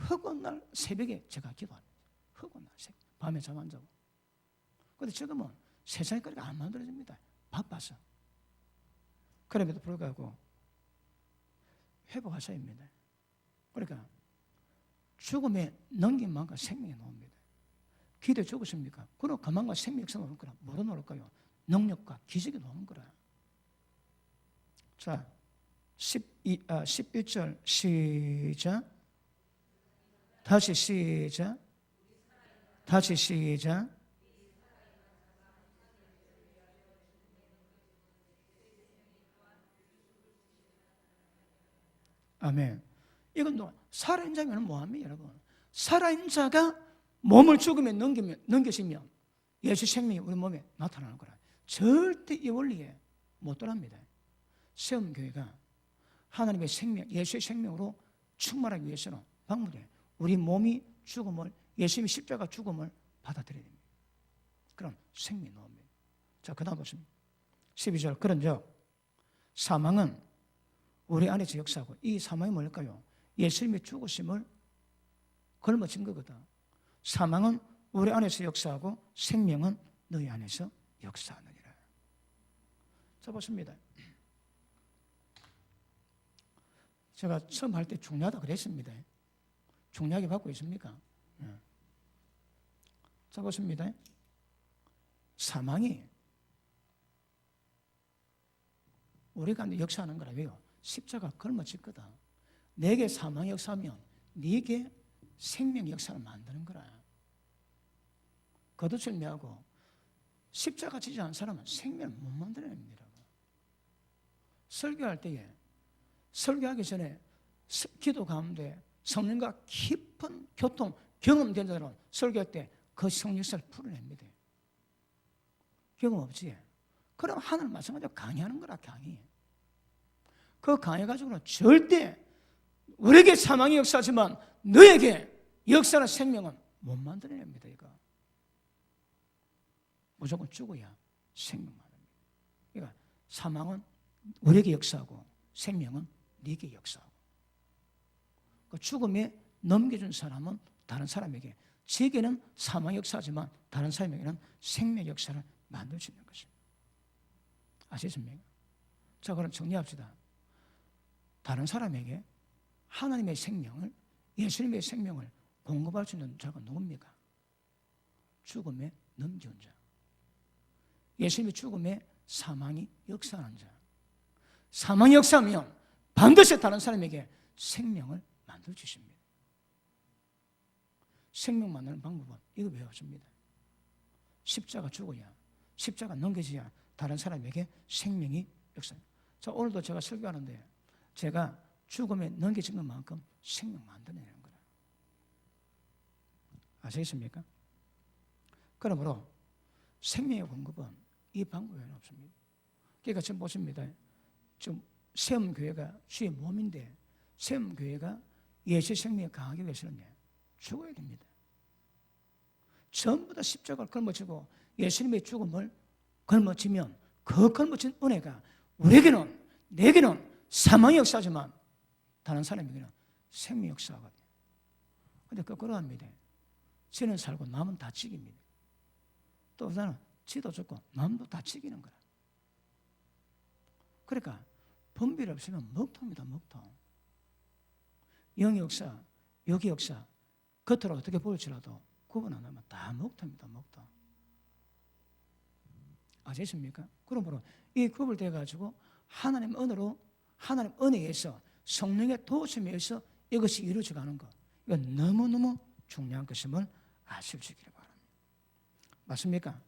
허구한 날 새벽에 제가 기도합니다. 허구한 날 새벽 밤에 잠 안 자고. 그런데 지금은 세상이 그렇게 안 만들어집니다. 바빠서. 그럼에도 불구하고 회복하셔야 합니다. 그러니까 죽음에 넘긴 만큼 생명이 나옵니다. 기도에 죽으십니까? 그럼 그만큼 생명이 나올 거라. 뭐로 나올 까요? 능력과 기적이 나오는 거라. 자, 11절 시작. 다시 시작. 다시 시작. 아멘. 이건 살아있는 자면 뭐합니까, 여러분? 살아있는 자가 몸을 죽음에 넘기시면 예수 생명이 우리 몸에 나타나는 거라. 절대 이 원리에 못 떠납니다. 세움교회가 하나님의 생명, 예수의 생명으로 충만하기 위해서는 방문에 우리 몸이 죽음을, 예수님의 십자가 죽음을 받아들여야 됩니다. 그럼 생명이 나옵니다. 자, 그 다음 보십니다. 12절. 그런즉 사망은 우리 안에서 역사하고, 이 사망이 뭘까요? 예수님의 죽으심을 걸머진 거거든. 사망은 우리 안에서 역사하고 생명은 너희 안에서 역사하느니라. 자, 보십니다. 제가 처음 할 때 중요하다 그랬습니다. 중요하게 받고 있습니까? 자, 보십니다. 사망이 우리가 역사하는 거라. 왜요? 십자가 걸머졌거든. 내게 사망의 역사하면 네게 생명 역사를 만드는 거라. 거두절미하고 십자가 지지 않은 사람은 생명을 못 만들어냅니다. 설교할 때에, 설교하기 전에 기도 가운데 성령과 깊은 교통, 경험된 자들은 설교할 때 그 성령 역사를 풀어냅니다. 경험 없지? 그럼 하늘 마찬가지로 강의하는 거라, 강의. 그 강해가지고는 절대 우리에게 사망의 역사지만 너에게 역사나 생명은 못 만들어냅니다. 이거 무조건 죽어야 생명 만듭니다. 그러니까 사망은 우리에게 역사하고 생명은 네게 역사하고, 그 죽음에 넘겨준 사람은 다른 사람에게, 제게는 사망의 역사지만 다른 사람에게는 생명의 역사를 만들어주는 것입니다. 아시겠습니까? 자, 그럼 정리합시다. 다른 사람에게 하나님의 생명을, 예수님의 생명을 공급할 수 있는 자가 누굽니까? 죽음에 넘겨온 자. 예수님의 죽음에 사망이 역사하는 자. 사망이 역사하면 반드시 다른 사람에게 생명을 만들어 주십니다. 생명 만드는 방법은 이거 배웠습니다. 십자가 죽어야, 십자가 넘겨져야 다른 사람에게 생명이 역사합니다. 자, 오늘도 제가 설교하는데 제가 죽음에 넘겨진 것만큼 생명 만들어내는 거라. 아시겠습니까? 그러므로 생명의 공급은 이 방법 외에는 없습니다. 그러니까 지금 보십니다. 지금 세움교회가 주의 몸인데, 세움교회가 예수의 생명을 강하게 위해서는 죽어야 됩니다. 전부 다 십자가를 걸머지고 예수님의 죽음을 걸머지면 그 걸머진 은혜가 우리에게는, 내게는 사망의 역사지만 다른 사람에게는 생명의 역사거든요. 그런데 거꾸로 합니다. 지는 살고 남은 다치기입니다. 또 나는 지도 죽고 남도 다치기는 거라. 그러니까 분별 없으면 먹통입니다. 먹통. 영의 역사, 육의 역사, 겉으로 어떻게 보일지라도 구분 안 하면 다 먹통입니다. 먹통. 아시겠습니까? 그러므로 이 구분되어 가지고 하나님 은혜로, 하나님 은혜에서 성령의 도우심에 의해서 이것이 이루어져 가는 것, 이건 너무너무 중요한 것임을 아시기를 바랍니다. 맞습니까?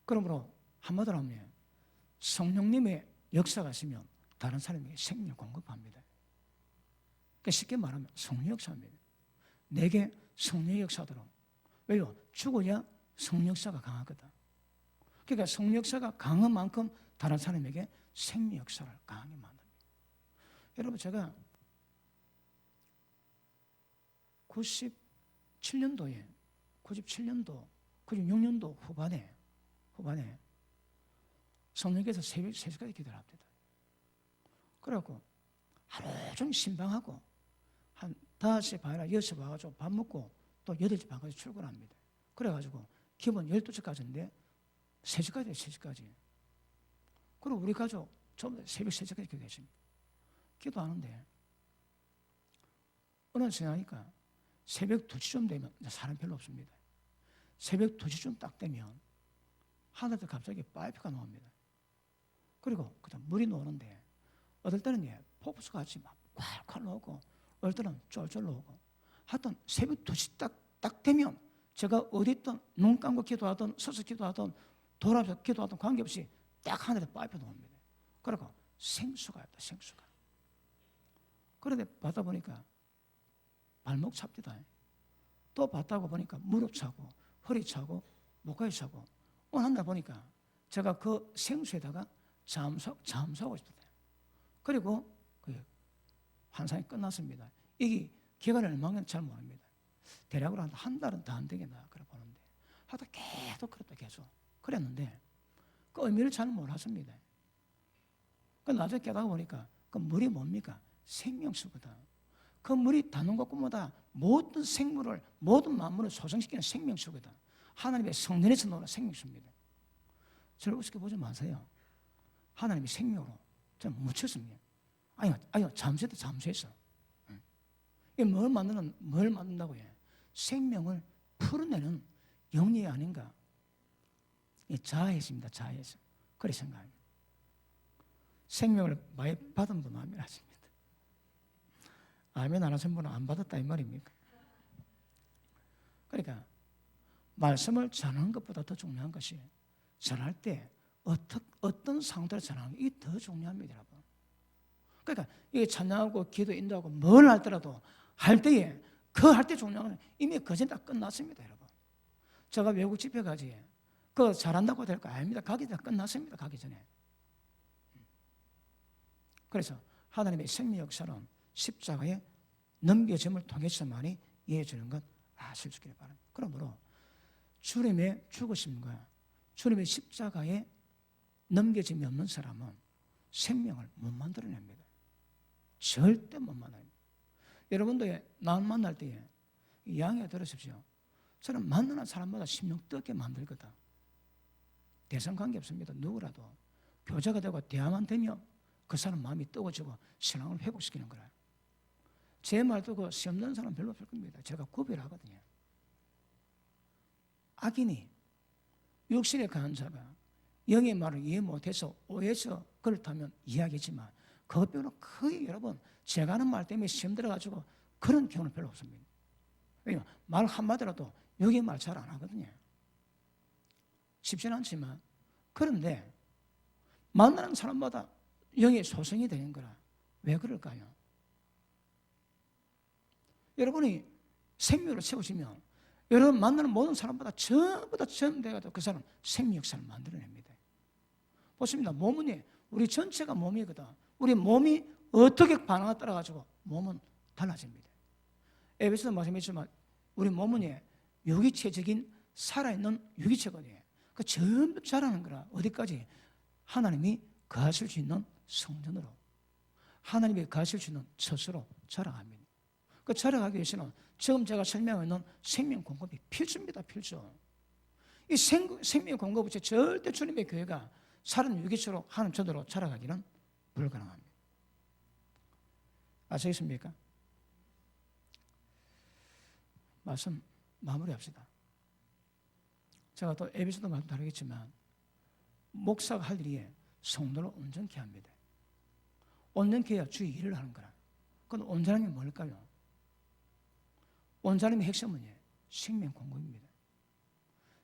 그러므로 한마디로 하면 성령님의 역사가 있으면 다른 사람에게 생명을 공급합니다. 그러니까 쉽게 말하면 성령 역사입니다. 내게 성령의 역사도록. 왜요? 죽어야 성령 역사가 강하거든. 그러니까 성령 역사가 강한 만큼 다른 사람에게 생명 역사를 강하게 만듭니다. 여러분, 제가 97년도, 96년도 후반에 성령께서 새벽 3시까지 기도를 합니다. 그래갖고 하루 종일 신방하고 한 5시 반이나 6시 와가지고 밥 먹고 또 8시 반까지 출근합니다. 그래가지고 기본 12시까지인데 3시까지, 3시까지. 그리고 우리 가족 전부 다 새벽 3시까지 기도했습니다. 기도하는데 어느 생각하니까 새벽 2시쯤 되면 사람 별로 없습니다. 새벽 2시쯤 딱 되면 하늘에서 갑자기 파이프가 나옵니다. 그리고 그다음 물이 나오는데 어떨 때는 폭포수 같이 막 콸콸 나오고 어떨 때는 쫄쫄 나오고 하여튼 새벽 2시 딱 되면 제가 어디 있든 눈 감고 기도하든 서서 기도하든 돌아서 기도하든 관계없이 딱 하늘에 파이프 놓습니다. 그러고 생수가 있다, 생수가. 그런데 받다 보니까 발목 찹니다. 또 받다가 보니까 무릎 차고 허리 차고 목까지 차고 오늘 한 날 보니까 제가 그 생수에다가 잠수하고 있었어요. 그리고 그 환상이 끝났습니다. 이게 기간이 얼마나 잘 모릅니다. 대략으로 한 달은 더 안 되겠나 그래 보는데 하다 계속 그랬다 계속 그랬는데 그 의미를 잘 몰랐습니다. 그 나중에 깨닫고 보니까 그 물이 뭡니까? 생명수거든. 그 물이 닿는 곳마다 모든 생물을 모든 만물을 소생시키는 생명수거든. 하나님의 성전에서 나오는 생명수입니다. 저를 우습게 보지 마세요. 하나님의 생명으로 저는 묻혔습니다. 아니요, 잠수했어. 이게 뭘 만든다고 해? 생명을 풀어내는 영리 아닌가? 자아했습니다, 자아에서. 그렇게 생각합니다. 생명을 많이 받은 분 아멘 하십니다. 아멘 안 하신 분은 안 받았다 이 말입니까? 그러니까 말씀을 전하는 것보다 더 중요한 것이 전할 때 어떤 상태로 전하는 게 더 중요합니다, 여러분. 그러니까 이게 찬양하고 기도 인도하고 뭘 할더라도 할 때에 그 할 때 중요한 건 이미 그 전에 다 끝났습니다, 여러분. 제가 외국 집회 가지 그거 잘한다고 될 거 아닙니다. 가기 전에 끝났습니다, 가기 전에. 그래서 하나님의 생명 역사는 십자가의 넘겨짐을 통해서만이 이해해주는 것 아실 수 있기를 바랍니다. 그러므로 주님의 죽으심과 주님의 십자가에 넘겨짐이 없는 사람은 생명을 못 만들어냅니다. 절대 못 만납니다. 여러분도 나 만날 때에 양해 들으십시오. 저는 만나는 사람마다 심령 뜨게 만들거든. 대상 관계 없습니다. 누구라도 교제가 되고 대화만 되면 그 사람 마음이 뜨거워지고 신앙을 회복시키는 거라. 제 말 듣고 시험되는 사람 별로 없을 겁니다. 제가 구별하거든요. 악인이 육신에 강한 자가 영의 말을 이해 못해서 오해해서 그렇다면 이야기지만 그것 빼고는 거의 여러분 제가 하는 말 때문에 시험 들어가지고 그런 경우는 별로 없습니다. 왜냐하면 말 한마디라도 영의 말 잘 안 하거든요. 쉽지는 않지만 그런데 만나는 사람마다 영의 소생이 되는 거라. 왜 그럴까요? 여러분이 생명을 채우시면 여러분 만나는 모든 사람마다 전부 다 전돼가지고 그 사람 생명 역사를 만들어냅니다. 보십니다. 몸은 우리 전체가 몸이거든. 우리 몸이 어떻게 반응에 따라 가지고 몸은 달라집니다. 에베소서 말씀했지만 우리 몸은 유기체적인 살아있는 유기체거든요. 그 전부 자라는 거라. 어디까지? 하나님이 거하실 수 있는 성전으로, 하나님이 거하실 수 있는 처소로 자라갑니다. 그 자라가기 위해서는 지금 제가 설명하는 생명 공급이 필수입니다. 필수. 이 생명 공급 없이 절대 주님의 교회가 살은 유기체로 하는 전으로 자라가기는 불가능합니다. 아시겠습니까? 말씀 마무리합시다. 제가 또 에베소도 말씀 다르겠지만 목사가 할 일이 성도를 온전케 합니다. 온전케 해야 주의 일을 하는 거라. 그건 온전함이 뭘까요? 온전함의 핵심은 생명 공급입니다.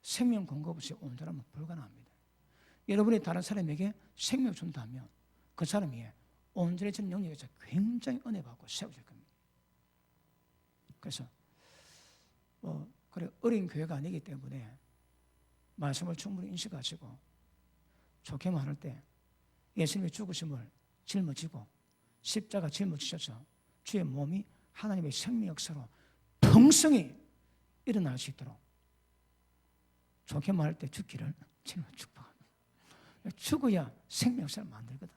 생명 공급 없이 온전함은 불가능합니다. 여러분이 다른 사람에게 생명을 준다면 그 사람이 온전해지는 영역에서 굉장히 은혜 받고 세워질 겁니다. 그래서 그래 어린 교회가 아니기 때문에 말씀을 충분히 인식하시고 좋게 말할 때 예수님의 죽으심을 짊어지고 십자가 짊어지셔서 주의 몸이 하나님의 생명 역사로 풍성히 일어날 수 있도록 좋게 말할 때 죽기를 주님을 축복합니다. 죽어야 생명 역사를 만들거든.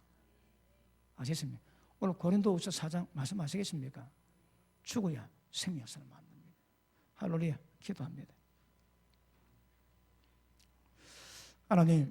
아시겠습니까? 오늘 고린도후서 4장 말씀하시겠습니까? 죽어야 생명 역사를 만듭니다. 할렐루야. 기도합니다. 하나님,